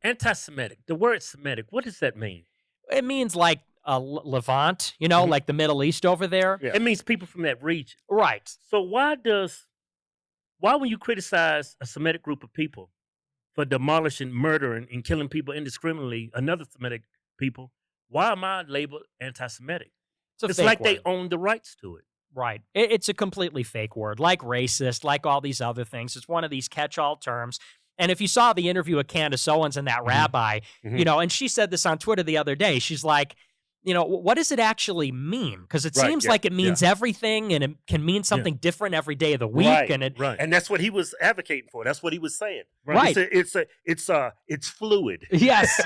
anti-Semitic. The word Semitic, what does that mean? It means like Levant, like the Middle East over there. Yeah. It means people from that region. Right. So why when you criticize a Semitic group of people for demolishing, murdering, and killing people indiscriminately, another Semitic people, why am I labeled anti-Semitic? It's like they own the rights to it. Right. It's a completely fake word, like racist, like all these other things. It's one of these catch-all terms. And if you saw the interview with Candace Owens and that rabbi, and she said this on Twitter the other day, she's like, what does it actually mean? Because it seems like it means everything, and it can mean something different every day of the week. Right, and and that's what he was advocating for. That's what he was saying. Right. It's fluid. Yes.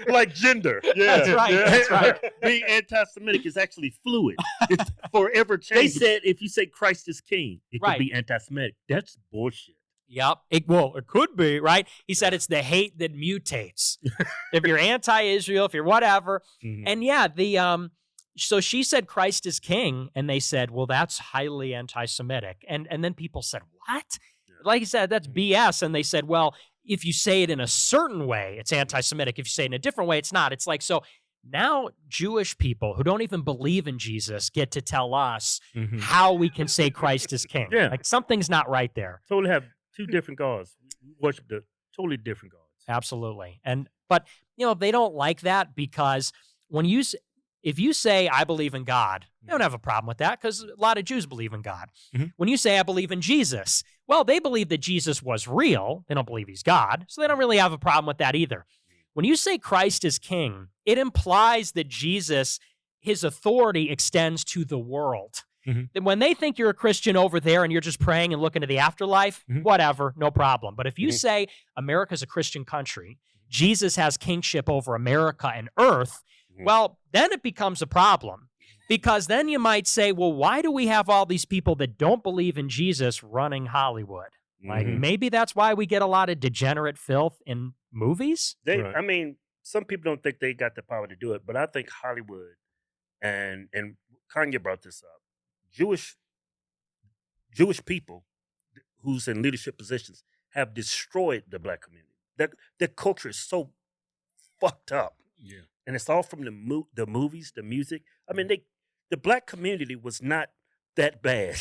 Like gender. Yeah. That's right. Yeah. That's right. Being anti-Semitic is actually fluid. It's forever They changing. said if you say Christ is king, it Right. could be anti-Semitic. That's bullshit. Yep. It could be, right? He said it's the hate that mutates. If you're anti-Israel, if you're whatever. And so she said Christ is king, and they said, well, that's highly anti-Semitic. And then people said, what? Like you said, that's BS. And they said, well, if you say it in a certain way, it's anti-Semitic. If you say it in a different way, it's not. It's like, so now Jewish people who don't even believe in Jesus get to tell us how we can say Christ is king. Yeah. Like something's not right there. Totally have two different gods. We worship the totally different gods. Absolutely. But they don't like that because if you say I believe in God, they don't have a problem with that because a lot of Jews believe in God. When you say I believe in Jesus, well, they believe that Jesus was real. They don't believe he's God, so they don't really have a problem with that either. When you say Christ is king, it implies that Jesus, his authority extends to the world. Then when they think you're a Christian over there and you're just praying and looking to the afterlife, whatever, no problem. But if you say America's a Christian country, Jesus has kingship over America and earth, well, then it becomes a problem. Because then you might say, well, why do we have all these people that don't believe in Jesus running Hollywood? Like maybe that's why we get a lot of degenerate filth in movies? I mean, some people don't think they got the power to do it, but I think Hollywood and Kanye brought this up. Jewish people who's in leadership positions have destroyed the black community. Their culture is so fucked up. Yeah. And it's all from the movies, the music. I mean, the black community was not that bad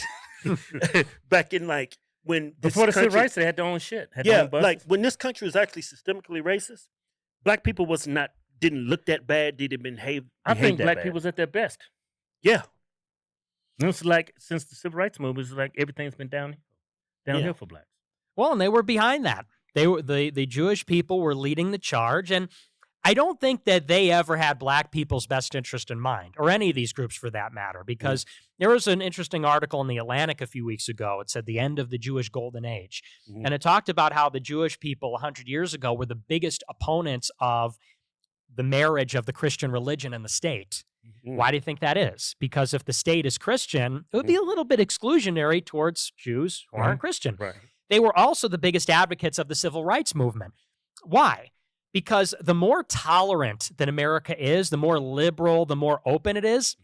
back in like when before the civil rights, they had their own shit. Had yeah, their own buses. like when this country was actually systemically racist, black people didn't look that bad. They didn't behave. I think that black bad. people's at their best. Yeah. It's like since the civil rights movement, it's like everything's been down. downhill for blacks. Well, and they were behind that. They were the Jewish people were leading the charge, and I don't think that they ever had black people's best interest in mind, or any of these groups for that matter, because there was an interesting article in The Atlantic a few weeks ago. It said the end of the Jewish golden age. And it talked about how the Jewish people 100 years ago were the biggest opponents of the marriage of the Christian religion and the state. Why do you think that is? Because if the state is Christian, it would be a little bit exclusionary towards Jews who aren't Christian. Right. They were also the biggest advocates of the civil rights movement. Why? Because the more tolerant that America is, the more liberal, the more open it is,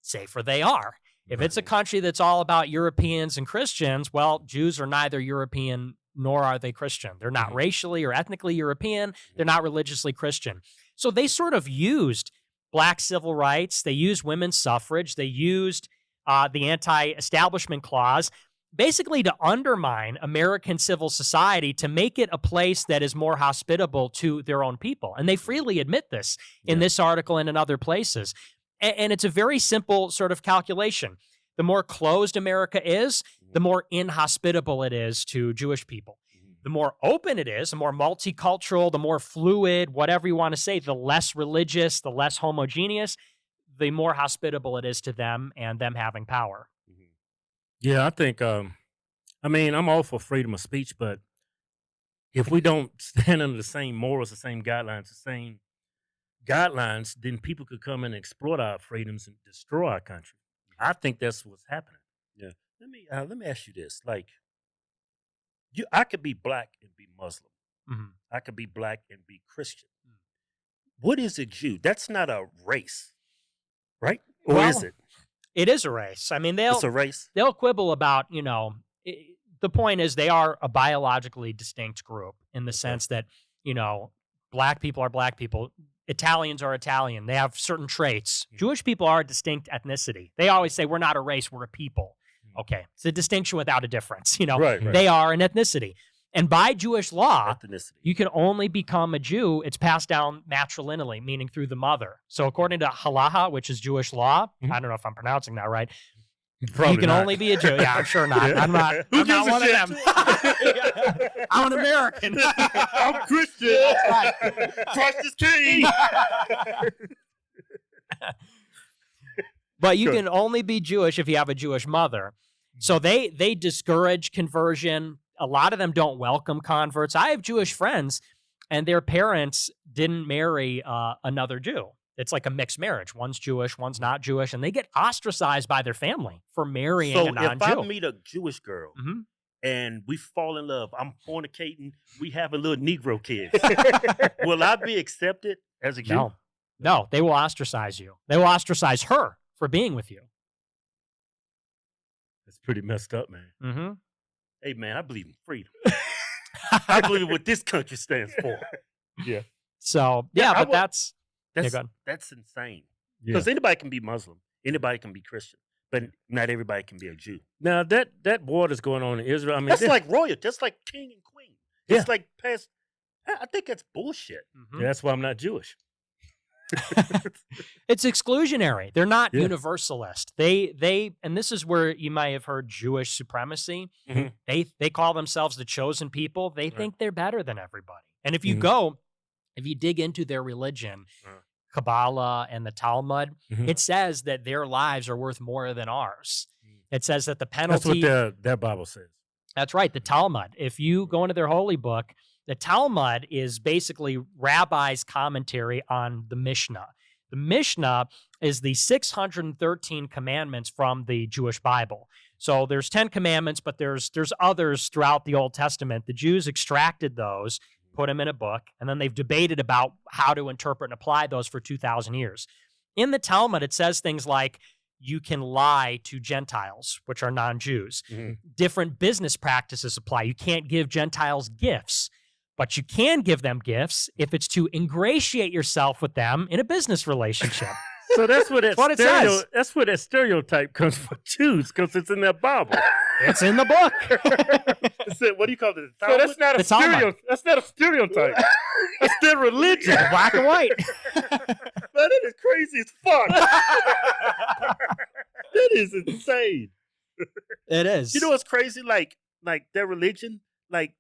safer they are. If it's a country that's all about Europeans and Christians, well, Jews are neither European nor are they Christian. They're not racially or ethnically European. They're not religiously Christian. So they sort of used black civil rights. They used women's suffrage. They used the anti-establishment clause, basically to undermine American civil society, to make it a place that is more hospitable to their own people. And they freely admit this in this article and in other places. And it's a very simple sort of calculation. The more closed America is, the more inhospitable it is to Jewish people. The more open it is, the more multicultural, the more fluid, whatever you want to say, the less religious, the less homogeneous, the more hospitable it is to them and them having power. Yeah, I think, I'm all for freedom of speech, but if we don't stand under the same morals, the same guidelines, then people could come and exploit our freedoms and destroy our country. I think that's what's happening. Yeah. Let me ask you this. Like, I could be black and be Muslim. I could be black and be Christian. What is a Jew? That's not a race, right? Or is it? It is a race. I mean, It's a race. They'll quibble about, the point is they are a biologically distinct group in the sense that, black people are black people. Italians are Italian. They have certain traits. Jewish people are a distinct ethnicity. They always say we're not a race, we're a people. Okay. It's a distinction without a difference. Right. They are an ethnicity. And by Jewish law, Ethnicity. you can only become a Jew. It's passed down matrilineally, meaning through the mother. So according to halacha, which is Jewish law, I don't know if I'm pronouncing that right. Probably you can not. only be a Jew. Yeah, I'm sure not. I'm not. I'm not one of them. I'm an American. I'm Christian. That's right. Christ is king. But you can only be Jewish if you have a Jewish mother. So they discourage conversion. A lot of them don't welcome converts. I have Jewish friends, and their parents didn't marry another Jew. It's like a mixed marriage. One's Jewish, one's not Jewish, and they get ostracized by their family for marrying a non-Jew. So if I meet a Jewish girl and we fall in love, I'm fornicating, we have a little Negro kid, will I be accepted as a Jew? No, they will ostracize you. They will ostracize her for being with you. That's pretty messed up, man. Hey, man, I believe in freedom. I believe in what this country stands for. Yeah. So, but that's insane. Because anybody can be Muslim. Anybody can be Christian. But not everybody can be a Jew. Now, that war that's going on in Israel, I mean... That's like royalty. That's like king and queen. It's like past... I think that's bullshit. Yeah, that's why I'm not Jewish. It's exclusionary. They're not universalist. They and this is where you might have heard Jewish supremacy. They call themselves the chosen people. They think they're better than everybody. And if you dig into their religion, Kabbalah and the Talmud, it says that their lives are worth more than ours. It says that the penalty... That's what their Bible says. That's right, the Talmud. If you go into their holy book, the Talmud is basically rabbis' commentary on the Mishnah. The Mishnah is the 613 commandments from the Jewish Bible. So there's 10 commandments, but there's others throughout the Old Testament. The Jews extracted those, put them in a book, and then they've debated about how to interpret and apply those for 2,000 years. In the Talmud, it says things like, you can lie to Gentiles, which are non-Jews. Different business practices apply. You can't give Gentiles gifts, but you can give them gifts if it's to ingratiate yourself with them in a business relationship. So that's where that it says. That's where that stereotype comes from Jews, because it's in their Bible. It's in the book. What do you call it? So that's not a stereotype. That's not a stereotype. That's their religion. Black and white. Man, that is crazy as fuck. That is insane. It is. You know what's crazy? Like like their religion, like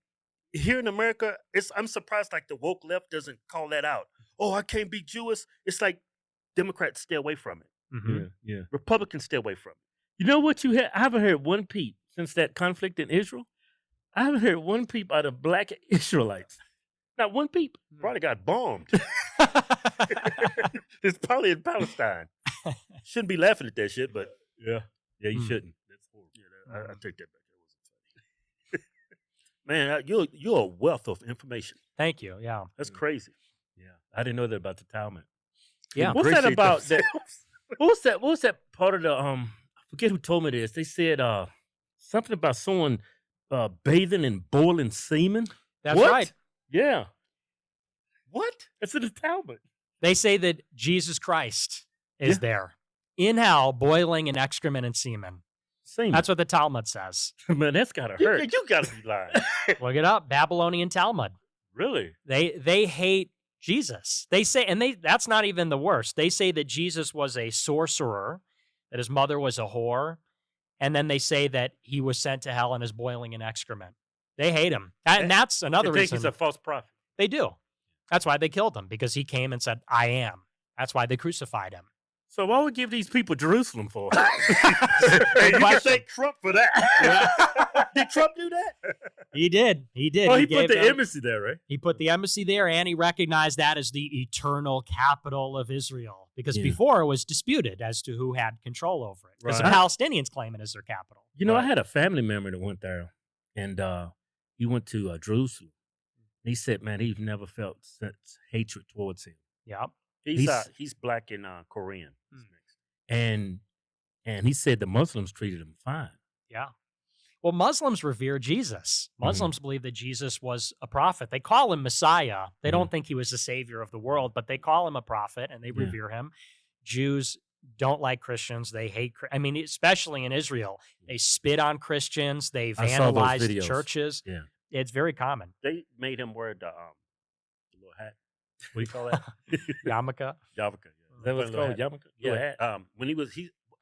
here in America, I'm surprised like the woke left doesn't call that out. Oh, I can't be Jewish. It's like Democrats stay away from it. Mm-hmm. Yeah. Republicans stay away from it. You know what I haven't heard one peep since that conflict in Israel. I haven't heard one peep out of black Israelites. Not one peep. Probably got bombed. It's probably in Palestine. Shouldn't be laughing at that shit, but yeah, you shouldn't. That's horrible. Yeah, I take that back. That wasn't funny. Man, you're a wealth of information. Thank you. Yeah, that's crazy. Yeah, I didn't know that about the Talmud. Yeah, what's that about? What was that part of the I forget who told me this. They said something about someone bathing in boiling semen. That's right. Yeah. What? It's in the Talmud. They say that Jesus Christ is there in hell, boiling in excrement and semen. That's what the Talmud says. Man, that's gotta hurt. You gotta be lying. Look it up. Babylonian Talmud. Really? They hate Jesus. They say, and that's not even the worst. They say that Jesus was a sorcerer, that his mother was a whore, and then they say that he was sent to hell and is boiling in excrement. They hate him. And that's another reason. They think he's a false prophet. They do. That's why they killed him, because he came and said, I am. That's why they crucified him. So why would we give these people Jerusalem for? Hey, you can thank Trump for that. Did Trump do that? He did. He did. Oh, he put the embassy there, right? He put the embassy there, and he recognized that as the eternal capital of Israel, because before it was disputed as to who had control over it. Because the Palestinians claim it as their capital. You know, I had a family member that went there, and he went to Jerusalem. And he said, man, he's never felt such hatred towards him. Yep. He's black and Korean. And he said the Muslims treated him fine. Yeah. Well, Muslims revere Jesus. Muslims believe that Jesus was a prophet. They call him Messiah. They don't think he was the savior of the world, but they call him a prophet and they revere him. Jews don't like Christians. They hate, especially in Israel. They spit on Christians. They vandalize churches. Yeah. It's very common. They made him wear the little hat. What do you call that? Yarmulke. Yarmulke. Is that what's called? Yarmulke? Yeah. When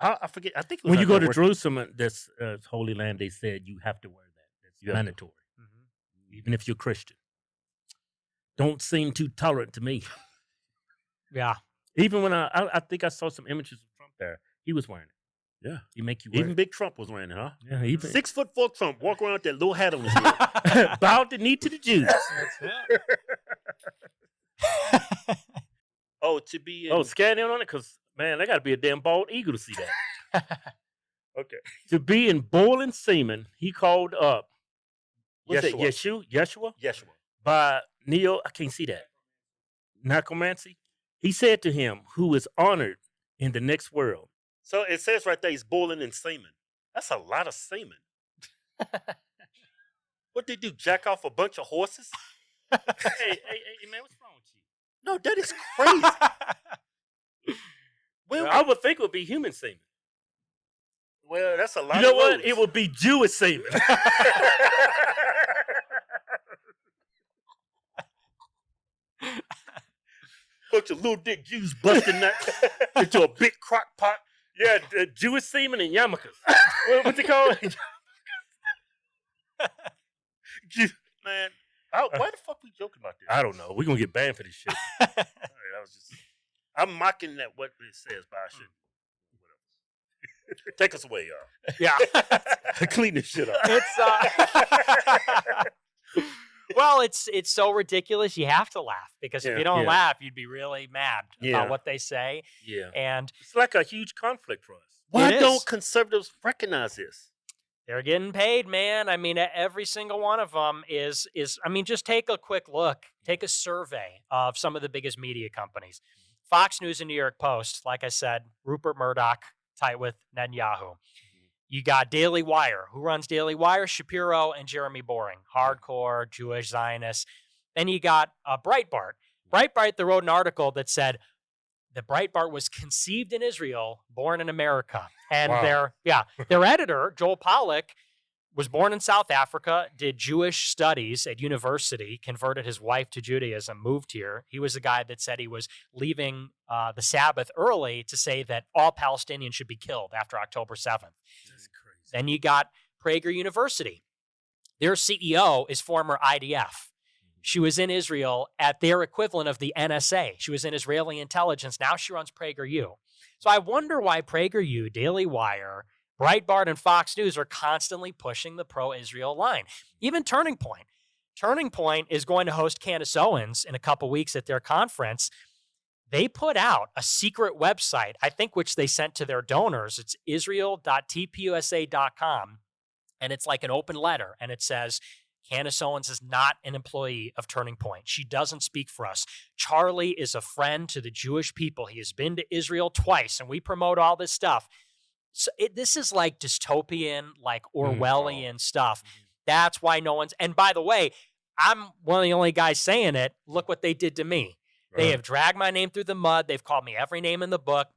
I forget. I think it was when you go to Jerusalem, this Holy Land, they said you have to wear that. That's mandatory, even if you're Christian. Don't seem too tolerant to me. Yeah. Even when I think I saw some images of Trump there, he was wearing it. Yeah, he make you wear even it. Big Trump was wearing it, huh? Yeah, even 6'4" Trump walk around with that little hat on his head, bowed the knee to the Jews. To be in... scan in on it, because man, there got to be a damn bald eagle to see that. Okay, to be in boiling semen, he called up. What's that? Yeshua by Neo. I can't see that. Necromancy. He said to him, "Who is honored in the next world." So it says right there, he's boiling in semen. That's a lot of semen. What they do? Jack off a bunch of horses? hey, man, what's wrong with you? No, that is crazy. Well, I would think it would be human semen. Well, that's a lot. You know of what? loads. It would be Jewish semen. Bunch of little dick Jews busting that into a big crock pot. Yeah, Jewish semen and yarmulkes. What's it called? Man, why the fuck we joking about this? I don't know. We're going to get banned for this shit. All right, I'm mocking that what it says, but I shouldn't. Take us away, y'all. Yeah. Clean this shit up. Well, it's so ridiculous. You have to laugh, because if you don't laugh, you'd be really mad about what they say. Yeah. And it's like a huge conflict for us. Why don't conservatives recognize this? They're getting paid, man. I mean, every single one of them is. I mean, just take a quick look. Take a survey of some of the biggest media companies. Fox News and New York Post, like I said, Rupert Murdoch, tight with Netanyahu. You got Daily Wire. Who runs Daily Wire? Shapiro and Jeremy Boring. Hardcore Jewish Zionists. Then you got Breitbart. Breitbart, they wrote an article that said that Breitbart was conceived in Israel, born in America. And their editor, Joel Pollack, was born in South Africa, did Jewish studies at university, converted his wife to Judaism, moved here. He was the guy that said he was leaving the Sabbath early to say that all Palestinians should be killed after October 7th. That's crazy. Then you got Prager University. Their CEO is former IDF. She was in Israel at their equivalent of the NSA. She was in Israeli intelligence. Now she runs PragerU. So I wonder why PragerU, Daily Wire, Breitbart, and Fox News are constantly pushing the pro-Israel line. Even Turning Point. Turning Point is going to host Candace Owens in a couple weeks at their conference. They put out a secret website, I think, which they sent to their donors. It's israel.tpusa.com. And it's like an open letter. And it says, Candace Owens is not an employee of Turning Point. She doesn't speak for us. Charlie is a friend to the Jewish people. He has been to Israel twice, and we promote all this stuff. So this is like dystopian, like Orwellian stuff. That's why no one's... And by the way, I'm one of the only guys saying it. Look what they did to me. They have dragged my name through the mud. They've called me every name in the book,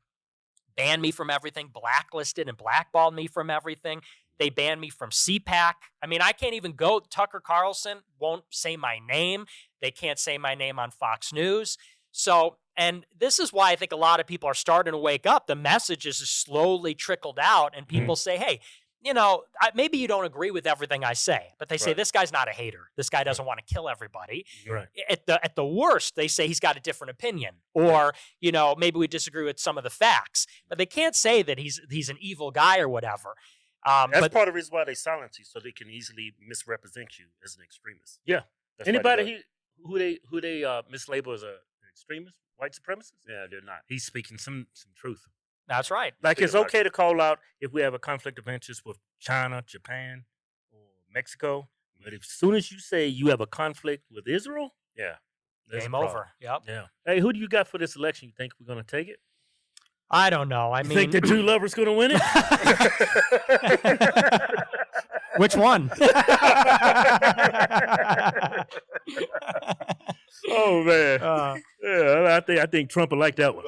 banned me from everything, blacklisted and blackballed me from everything. They banned me from CPAC. I mean, I can't even go. Tucker Carlson won't say my name. They can't say my name on Fox News. So, and this is why I think a lot of people are starting to wake up. The message is slowly trickled out, and people say, hey, you know, maybe you don't agree with everything I say, but they say, this guy's not a hater. This guy doesn't want to kill everybody. At the worst, they say he's got a different opinion, or, you know, maybe we disagree with some of the facts, but they can't say that he's an evil guy or whatever. That's part of the reason why they silence you, so they can easily misrepresent you as an extremist. Yeah. That's Anybody who they mislabel as an extremist, white supremacist? Yeah, they're not. He's speaking some truth. That's right. Like, it's okay to call out if we have a conflict of interest with China, Japan, or Mexico. But as soon as you say you have a conflict with Israel, Game over. Yep. Yeah. Hey, who do you got for this election? You think we're going to take it? I don't know. I You mean, think the Jew lover's going to win it? which one? Oh man, yeah, I think Trump will like that one.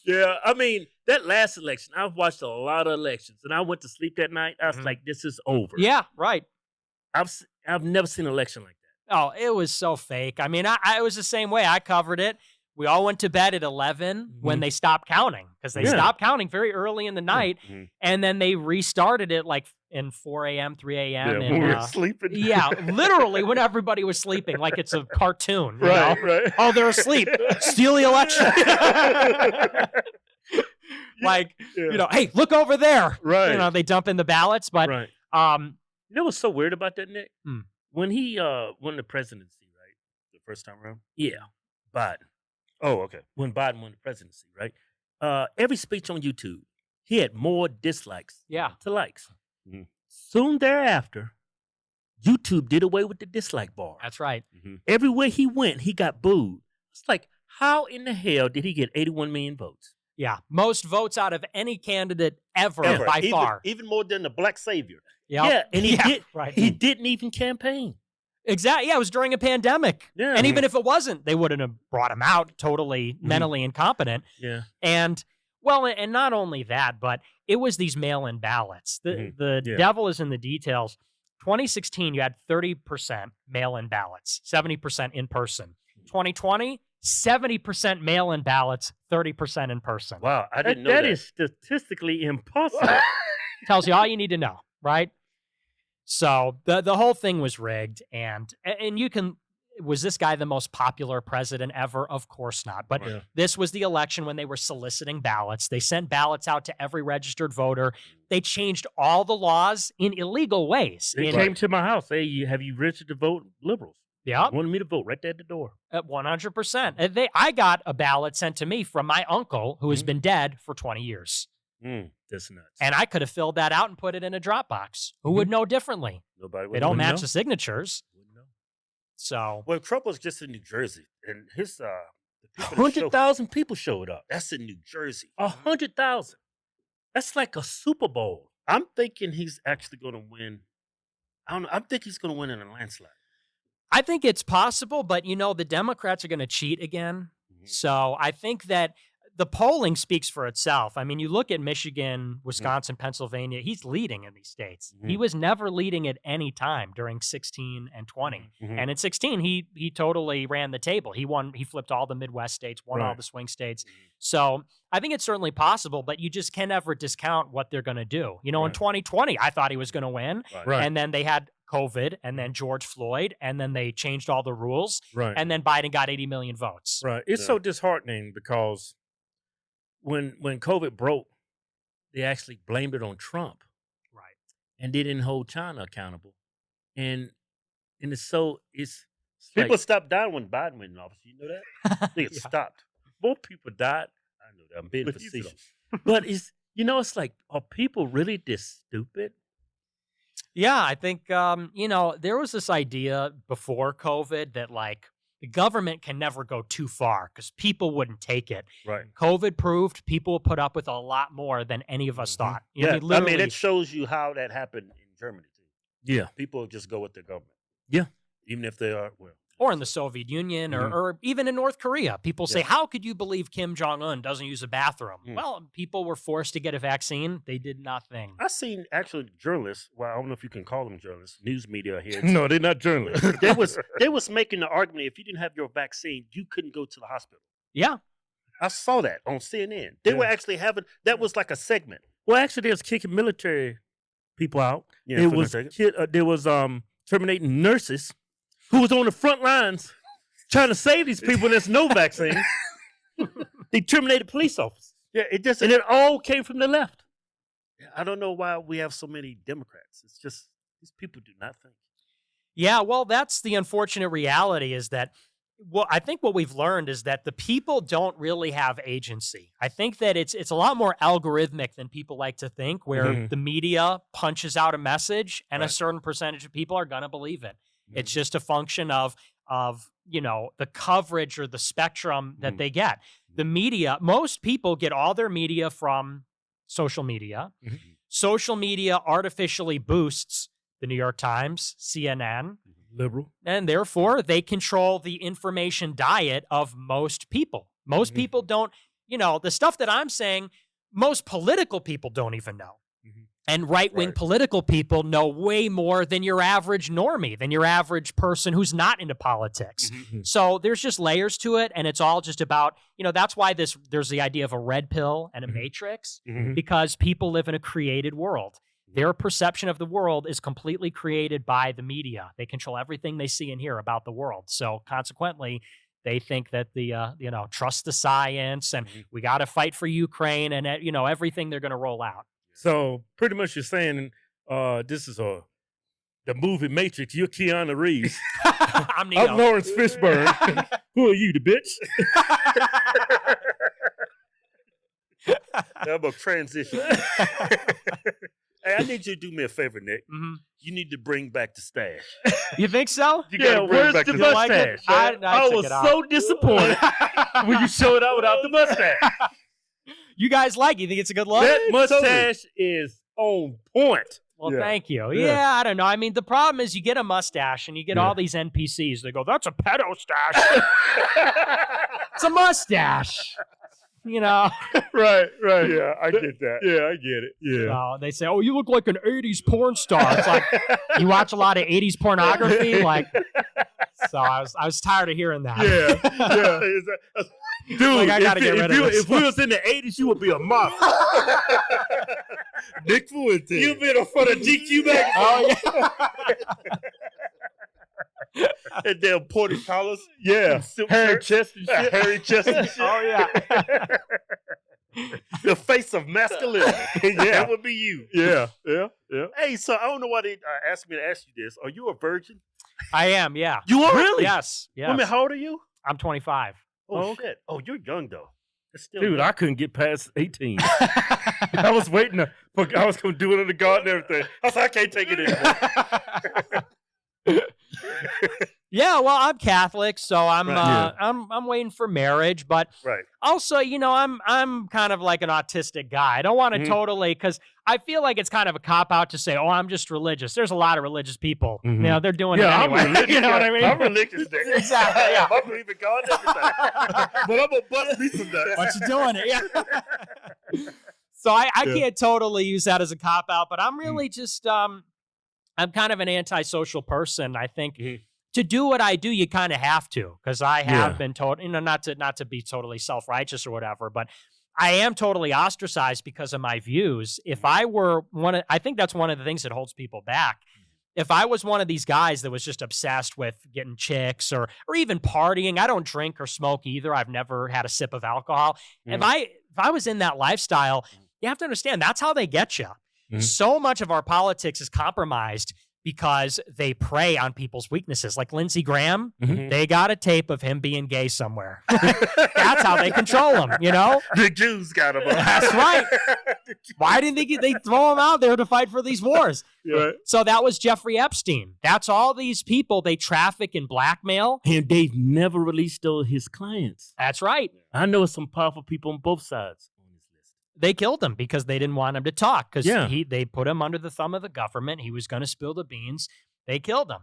Yeah, I mean, that last election, I've watched a lot of elections, and I went to sleep that night. I was like, "This is over." Yeah, right. I've never seen an election like that. Oh, it was so fake. I mean, I was the same way. I covered it. We all went to bed at 11 when they stopped counting, because they stopped counting very early in the night, and then they restarted it like in 4 a.m., 3 a.m. Yeah, when we were sleeping. Yeah, literally when everybody was sleeping, like it's a cartoon. Right, know? right. Oh, they're asleep. Steal the election. Like, you know, hey, look over there. Right. You know, they dump in the ballots, but You know what's so weird about that, Nick? When he won the presidency, right? The first time around? Yeah, Biden. Oh, okay. When Biden won the presidency, right? Every speech on YouTube, he had more dislikes to likes. Soon thereafter, YouTube did away with the dislike bar. That's right. Everywhere he went, he got booed. It's like, how in the hell did he get 81 million votes? Yeah, most votes out of any candidate ever. By far. Even more than the black savior. Yep. Yeah, and he He didn't even campaign. Exactly. Yeah, it was during a pandemic. Yeah. And even if it wasn't, they wouldn't have brought him out totally mentally incompetent. Yeah. And, well, and not only that, but it was these mail-in ballots. The devil is in the details. 2016, you had 30% mail-in ballots, 70% in person. 2020, 70% mail-in ballots, 30% in person. Wow, I didn't know that. That is statistically impossible. Tells you all you need to know, right? So the whole thing was rigged, and you can, was this guy the most popular president ever? Of course not. But this was the election when they were soliciting ballots. They sent ballots out to every registered voter. They changed all the laws in illegal ways. They came to my house. Hey, have you registered to vote liberals? Yeah. Wanted me to vote right there at the door. At 100%. I got a ballot sent to me from my uncle who has been dead for 20 years. That's nuts. And I could have filled that out and put it in a Dropbox. Who would know differently? Nobody would. They don't match the signatures. Wouldn't know. So, well, Trump was just in New Jersey, and his 100,000 people showed up. That's in New Jersey. 100,000. That's like a Super Bowl. I'm thinking he's actually going to win. I don't know. I think he's going to win in a landslide. I think it's possible, but you know, the Democrats are going to cheat again. So I think that the polling speaks for itself. I mean, you look at Michigan, Wisconsin, Pennsylvania, he's leading in these states. He was never leading at any time during 16 and 20. And in 16, he totally ran the table. He flipped all the Midwest states, won all the swing states. So I think it's certainly possible, but you just can never discount what they're going to do. You know, in 2020, I thought he was going to win. And then they had COVID, and then George Floyd, and then they changed all the rules. And then Biden got 80 million votes. It's so disheartening because when COVID broke, they actually blamed it on Trump. And they didn't hold China accountable. And it's people stopped dying when Biden went in office. You know that? They stopped. More people died. I know that. I'm being facetious. But it's like, are people really this stupid? Yeah, I think, there was this idea before COVID that, like, the government can never go too far because people wouldn't take it. COVID proved people will put up with a lot more than any of us thought. I mean, it shows you how that happened in Germany, too. People just go with the government. Even if they are, or in the Soviet Union, or even in North Korea. People say, how could you believe Kim Jong-un doesn't use a bathroom? Well, people were forced to get a vaccine. They did nothing. I seen actually journalists, well, I don't know if you can call them journalists, news media here. No, they're not journalists. they was making the argument, if you didn't have your vaccine, you couldn't go to the hospital. Yeah. I saw that on CNN. They were actually having, that was like a segment. Well, actually, they was kicking military people out. There was terminating nurses who was on the front lines trying to save these people, and there's no vaccine. They terminated police officers. And it all came from the left. I don't know why we have so many Democrats. It's just, these people do not think. Yeah, well, that's the unfortunate reality is that, I think what we've learned is that the people don't really have agency. I think that it's a lot more algorithmic than people like to think, where the media punches out a message and a certain percentage of people are going to believe it. It's just a function of the coverage or the spectrum that they get. The media, most people get all their media from social media. Social media artificially boosts the New York Times, CNN, liberal, and therefore they control the information diet of most people. Most people don't, the stuff that I'm saying, most political people don't even know. And right-wing political people know way more than your average normie, than your average person who's not into politics. So there's just layers to it, and it's all just about, that's why there's the idea of a red pill and a matrix, because people live in a created world. Their perception of the world is completely created by the media. They control everything they see and hear about the world. So consequently, they think that trust the science, and we got to fight for Ukraine, and, everything they're going to roll out. So pretty much you're saying this is the movie Matrix. You're Keanu Reeves. I'm Neo. I'm Lawrence Fishburne. Who are you, the bitch? I'm a transition. Hey, I need you to do me a favor, Nick. You need to bring back the stash. You think so? Where's the mustache? I was so disappointed when you showed up without the mustache. You guys like it? You think it's a good look? That mustache is on point. Well, thank you. Yeah, I don't know. I mean, the problem is you get a mustache and you get all these NPCs. They go, that's a pedo stash. It's a mustache. Right. Yeah, I get that. Yeah, I get it. Yeah. So they say, oh, you look like an 80s porn star. It's like, you watch a lot of 80s pornography? So I was tired of hearing that. Yeah. Dude, I gotta get rid of this. If we was in the 80s, you would be a model. Nick Fuentes. You'd be in front of GQ magazine. Oh, yeah. And them pointed collars. Yeah. Hairy chest and shit. Hairy chest and shit. Oh, yeah. The face of masculinity. That would be you. Yeah. Hey, so I don't know why they asked me to ask you this. Are you a virgin? I am, yeah. You are? Really? Yes. I mean, how old are you? I'm 25. Oh, shit. Oh, you're young, though. Dude, I couldn't get past 18. I was waiting. I was going to do it in the garden and everything. I was like, I can't take it anymore. Yeah, well, I'm Catholic, so I'm Right. I'm waiting for marriage, but Right. also, I'm kind of like an autistic guy. I don't want to totally, because I feel like it's kind of a cop out to say, "Oh, I'm just religious." There's a lot of religious people. They're doing it anyway. I'm religious. You know what I mean? I'm religious. Exactly. Yeah. I believe in God and everything. But I'm gonna bust me some nuts. What you doing it? Yeah. So I can't totally use that as a cop out, but I'm really just I'm kind of an antisocial person. I think. To do what I do, you kind of have to, because I have been told, not to be totally self-righteous or whatever, but I am totally ostracized because of my views. If I were I think that's one of the things that holds people back. If I was one of these guys that was just obsessed with getting chicks or even partying, I don't drink or smoke either. I've never had a sip of alcohol. If I was in that lifestyle, you have to understand that's how they get you. So much of our politics is compromised because they prey on people's weaknesses. Like Lindsey Graham, they got a tape of him being gay somewhere. That's how they control him, The Jews got him. That's right. Why didn't they throw him out there to fight for these wars? Right. So that was Jeffrey Epstein. That's all these people they traffic and blackmail. And they've never released his clients. That's right. I know some powerful people on both sides on this list. They killed him because they didn't want him to talk, because Yeah. they put him under the thumb of the government. He was going to spill the beans. They killed him.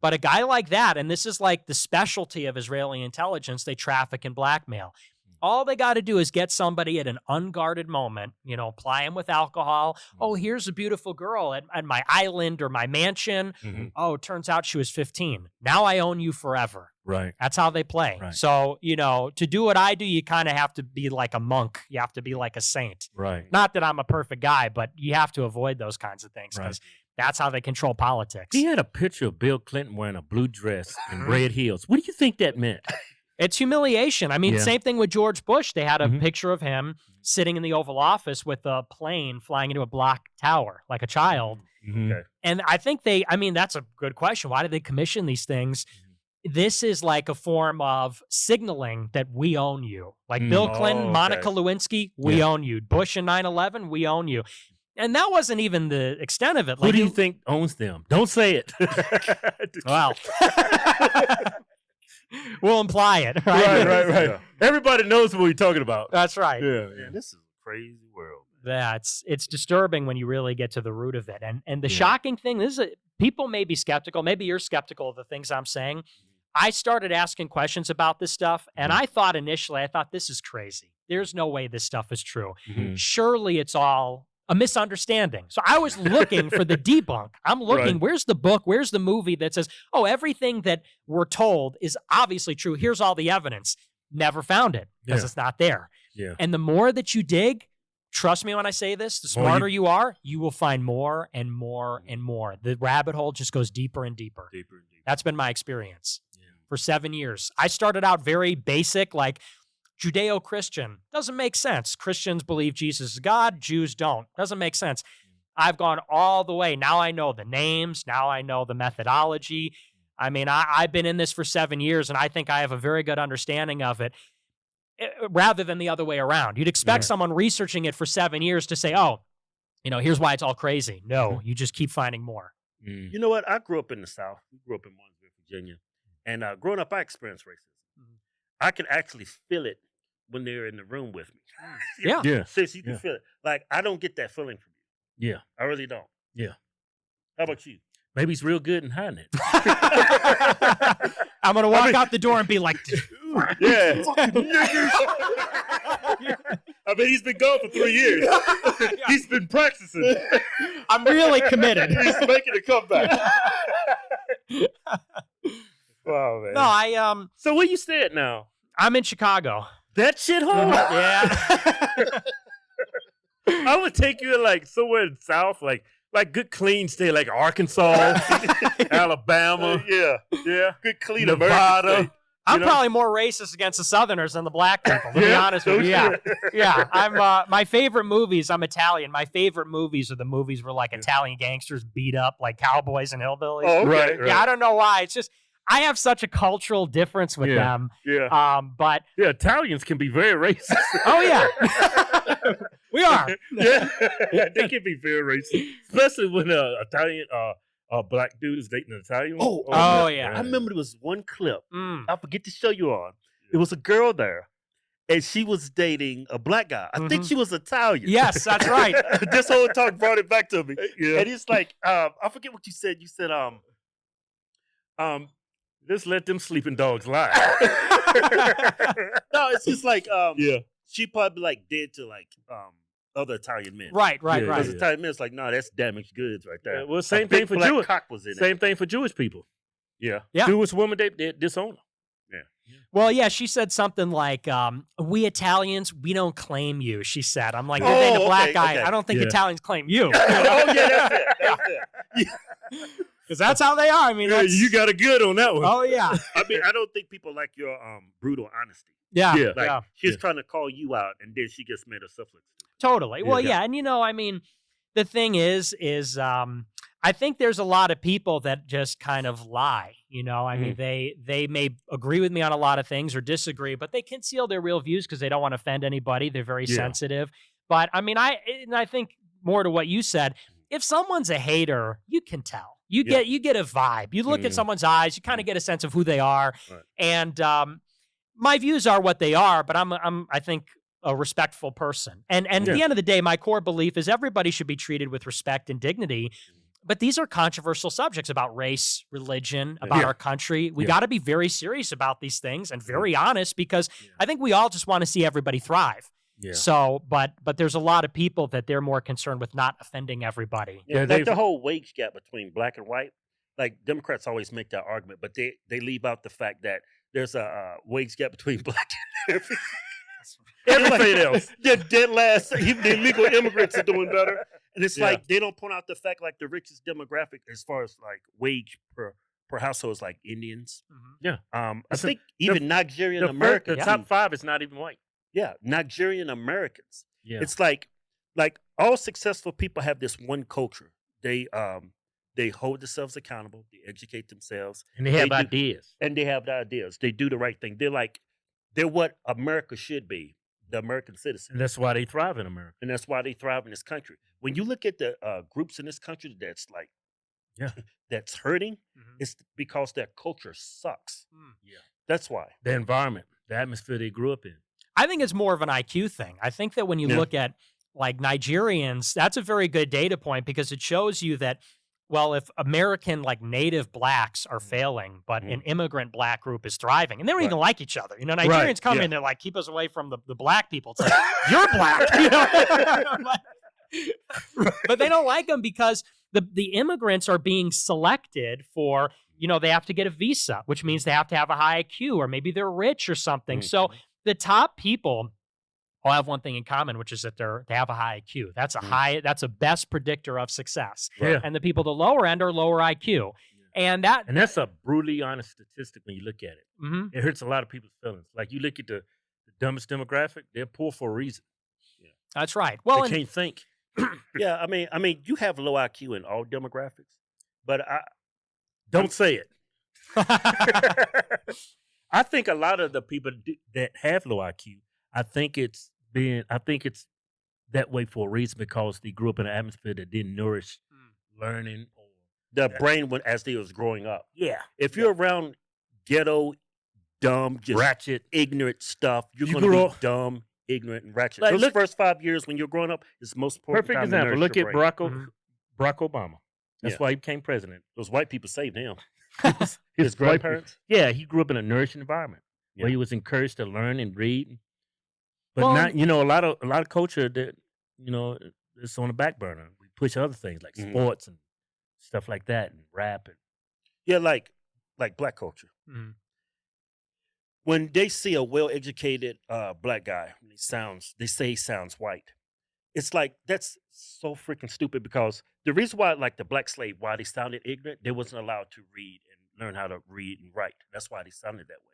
But a guy like that, and this is like the specialty of Israeli intelligence, they traffic and blackmail. All they got to do is get somebody at an unguarded moment, ply him with alcohol. Oh, here's a beautiful girl at my island or my mansion. Oh, it turns out she was 15. Now I own you forever. Right. That's how they play. Right. So, to do what I do, you kind of have to be like a monk. You have to be like a saint. Right. Not that I'm a perfect guy, but you have to avoid those kinds of things, because that's how they control politics. He had a picture of Bill Clinton wearing a blue dress and red heels. What do you think that meant? It's humiliation. I mean, same thing with George Bush. They had a picture of him sitting in the Oval Office with a plane flying into a block tower like a child. Okay. And I think that's a good question. Why did they commission these things? This is like a form of signaling that we own you. Like Bill Clinton, Monica Lewinsky, we own you. Bush in 9/11, we own you. And that wasn't even the extent of it. Who do you think owns them? Don't say it. Well, we'll imply it. Right? Right. Yeah. Everybody knows what we're talking about. That's right. Yeah. Man, this is a crazy world. It's disturbing when you really get to the root of it. And the shocking thing, people may be skeptical. Maybe you're skeptical of the things I'm saying. I started asking questions about this stuff, and I thought initially, this is crazy. There's no way this stuff is true. Surely it's all a misunderstanding. So I was looking for the debunk. I'm looking, where's the book? Where's the movie that says, oh, everything that we're told is obviously true. Here's all the evidence. Never found it because it's not there. Yeah. And the more that you dig, trust me when I say this, the smarter you are, you will find more and more and more. The rabbit hole just goes deeper and deeper. That's been my experience for 7 years. I started out very basic, like Judeo-Christian. Doesn't make sense. Christians believe Jesus is God. Jews don't. Doesn't make sense. I've gone all the way. Now I know the names. Now I know the methodology. I mean, I've been in this for 7 years, and I think I have a very good understanding of it, rather than the other way around. You'd expect someone researching it for 7 years to say, oh, here's why it's all crazy. No, you just keep finding more. You know what? I grew up in the South. We grew up in Martinsville, Virginia. And growing up, I experienced racism. I can actually feel it when they're in the room with me. Yeah. Sis, you can feel it. Like, I don't get that feeling from you. Yeah. I really don't. Yeah. How about you? Maybe he's real good in hiding it. I'm going to walk out the door and be like, yeah. I mean, he's been gone for 3 years. He's been practicing. I'm really committed. He's making a comeback. Wow, man. No, So where you stay at now? I'm in Chicago. That shithole? Yeah. I would take you to like somewhere in the South, like good clean state, like Arkansas, Alabama. Yeah. Good clean Nevada. American state. I'm probably more racist against the Southerners than the black people, to be honest with you. Yeah. I'm my favorite movies, I'm Italian. My favorite movies are the movies where like Italian gangsters beat up like cowboys and hillbillies. Oh, okay. Right. Yeah, I don't know why. It's just I have such a cultural difference with them. Yeah. But Italians can be very racist. oh yeah. We are. Yeah, they can be very racist, especially when Italian a black dude is dating an Italian woman. Yeah. I remember there was one clip. Mm. I forget to show you on. It was a girl there, and she was dating a black guy. I think she was Italian. Yes, that's right. This whole talk brought it back to me. Yeah. And it's like, I forget what you said. You said, Let's let them sleeping dogs lie. no, it's just like, Yeah. she probably like dead to like other Italian men. Right. Yeah, Because yeah. Italian men, it's like, no, that's damaged goods right there. Well, A same big thing for black Jewish. cock was in it. Same thing for Jewish people. Yeah. Yeah. Jewish women, they disown them. Well, yeah, she said something like, we Italians, we don't claim you, she said. I'm like, you're dating a black guy. okay. I don't think Yeah. Italians claim you. Oh, yeah, that's it. That's it. Because that's how they are. I mean, Yeah, that's, you got a good on that one. oh, yeah. I mean, I don't think people like your brutal honesty. Yeah. Yeah. Like, Yeah. she's trying to call you out, and then she gets made herself look stupid. Totally. Well, Yeah. yeah. And, I mean, the thing is I think there's a lot of people that just kind of lie. I mean, they may agree with me on a lot of things or disagree, but they conceal their real views because they don't want to offend anybody. They're very sensitive. But I mean, I think more to what you said, if someone's a hater, you can tell. You get a vibe. You look at someone's eyes, you kind of get a sense of who they are. Right. And my views are what they are, but I think a respectful person. And at the end of the day, my core belief is everybody should be treated with respect and dignity. But these are controversial subjects about race, religion, about our country. We got to be very serious about these things and very honest because I think we all just want to see everybody thrive. Yeah. So, but there's a lot of people that they're more concerned with not offending everybody. Yeah, Yeah, like the whole wage gap between black and white. Like Democrats always make that argument, but they leave out the fact that there's a wage gap between black and Everything else. They're dead last. Even the illegal immigrants are doing better. And it's like they don't point out the fact like the richest demographic as far as like wage per household is like Indians. Yeah. I That's think even Nigerian The Americans. top 5 is not even white. Yeah, Nigerian Americans. Yeah. It's like all successful people have this one culture. They hold themselves accountable. They educate themselves. And they have do- ideas. And they have the ideas. They do the right thing. They're what America should be, the American citizen. And that's why they thrive in America. And that's why they thrive in this country. When you look at the groups in this country that's like, that's hurting, it's because their culture sucks. Yeah. That's why. The environment, the atmosphere they grew up in. I think it's more of an IQ thing. I think that when you look at like Nigerians, that's a very good data point because it shows you that, well, if American like native blacks are failing, but an immigrant black group is thriving, and they don't even like each other. Nigerians come in, they're like, keep us away from the black people. It's like, you're black. But they don't like them because the immigrants are being selected for, they have to get a visa, which means they have to have a high IQ or maybe they're rich or something. So the top people all have one thing in common, which is that they have a high IQ. That's that's a best predictor of success. Yeah. And the people at the lower end are lower IQ. And that's a brutally honest statistic when you look at it. It hurts a lot of people's feelings. Like you look at the dumbest demographic, they're poor for a reason. That's right. Well, they can't think. Yeah, I mean, you have low IQ in all demographics, but Don't say it. I think a lot of the people that have low IQ, I think it's that way for a reason because they grew up in an atmosphere that didn't nourish learning or the brain as they was growing up. Yeah. If you're around ghetto, dumb, just ratchet, ignorant stuff, you're You going to grew be up- dumb, ignorant, and ratchet. Like, Those look- first 5 years when you're growing up is the most important perfect time to example. nourish Look your at brain. Barack Obama. That's Yeah. why he became president. Those white people saved him. His His white- grandparents. Yeah, he grew up in a nourishing environment where Yeah. he was encouraged to learn and read. But Well, not, a lot of culture that, it's on the back burner. We push other things like Mhm. sports and stuff like that and rap and Yeah, like black culture. Mhm. When they see a well-educated black guy, they say he sounds white. It's like that's so freaking stupid because the reason why, like the black slave, why they sounded ignorant, they wasn't allowed to read and learn how to read and write. That's why they sounded that way.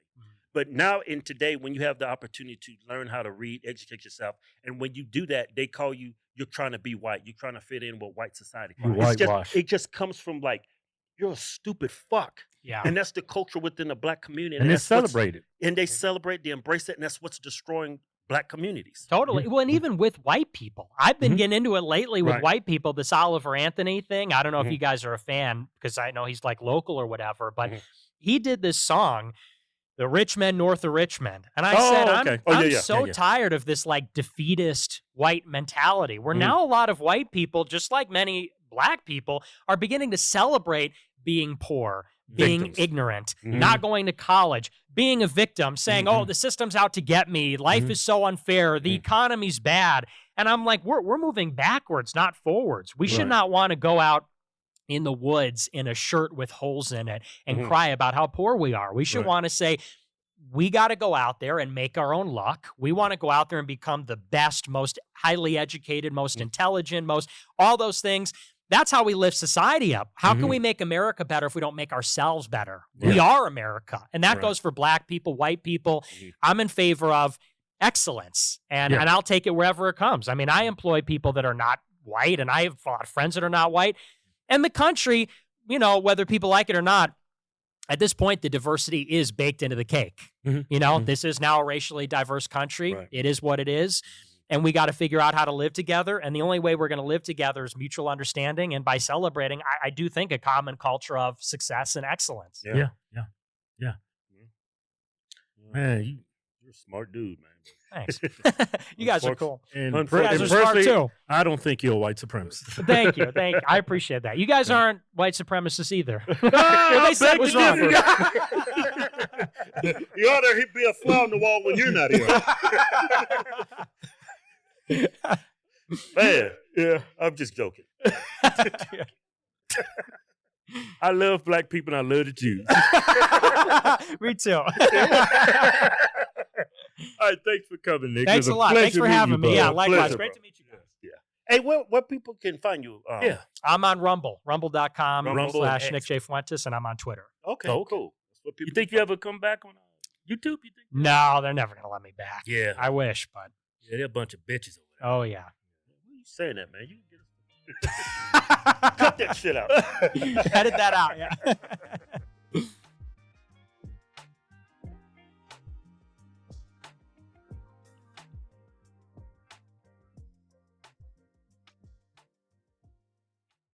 But now in today, when you have the opportunity to learn how to read, educate yourself, and when you do that, they call you're trying to be white. You're trying to fit in with white society. You It's whitewash. it just comes from like, you're a stupid fuck. Yeah. And that's the culture within the black community. and it's that's what's- celebrated. And they celebrate, they embrace it, and that's what's destroying black communities. Totally. Well, and even with white people. I've been getting into it lately with Right. white people, this Oliver Anthony thing. I don't know if Mhm. you guys are a fan because I know he's like local or whatever, but Mhm. he did this song, The Rich Men North of Richmond. And I Oh, said, okay. I'm Yeah. so tired of this like defeatist white mentality where Mhm. now a lot of white people, just like many black people, are beginning to celebrate being poor, being Victims. ignorant, Mhm. not going to college, being a victim, saying, oh, the system's out to get me. Life is so unfair. The economy's bad. And I'm like, we're moving backwards, not forwards. We should Right. not want to go out in the woods in a shirt with holes in it and cry about how poor we are. We should Right. want to say, we got to go out there and make our own luck. We want to go out there and become the best, most highly educated, most intelligent, all those things. That's how we lift society up. How can we make America better if we don't make ourselves better? We are America. And that Right. goes for black people, white people. Mhm. I'm in favor of excellence, and I'll take it wherever it comes. I mean, I employ people that are not white, and I have a lot of friends that are not white. And the country, whether people like it or not, at this point, the diversity is baked into the cake. Mhm. This is now a racially diverse country. Right. It is what it is. And we got to figure out how to live together. And the only way we're going to live together is mutual understanding. And by celebrating, I do think a common culture of success and excellence. Yeah. Man, you're a smart dude, man. Thanks. You guys are cool. And, You You guys are smart personally, too. I don't think you're a white supremacist. Thank you. I appreciate that. You guys aren't white supremacists either. What Ah, they said was wrong. You ought to be a fly on the wall when you're not here. Man, yeah, I'm just joking. I love black people and I love the Jews. Me too. All right, thanks for coming, Nick. Thanks It a was lot. Thanks pleasure for meeting having you, me. bud. Yeah, likewise. Pleasure, Great bro. to meet you guys. Hey, where people can find you? Yeah. I'm on Rumble, rumble.com Rumble / X. Nick J. Fuentes, and I'm on Twitter. Okay, Okay. cool. That's what You people think you ever come back on YouTube? You think? No, they're never going to let me back. Yeah. I wish, but Yeah, they're a bunch of bitches over there. oh, yeah. Why you saying that, man? You can get cut that shit out. Edit that out, yeah.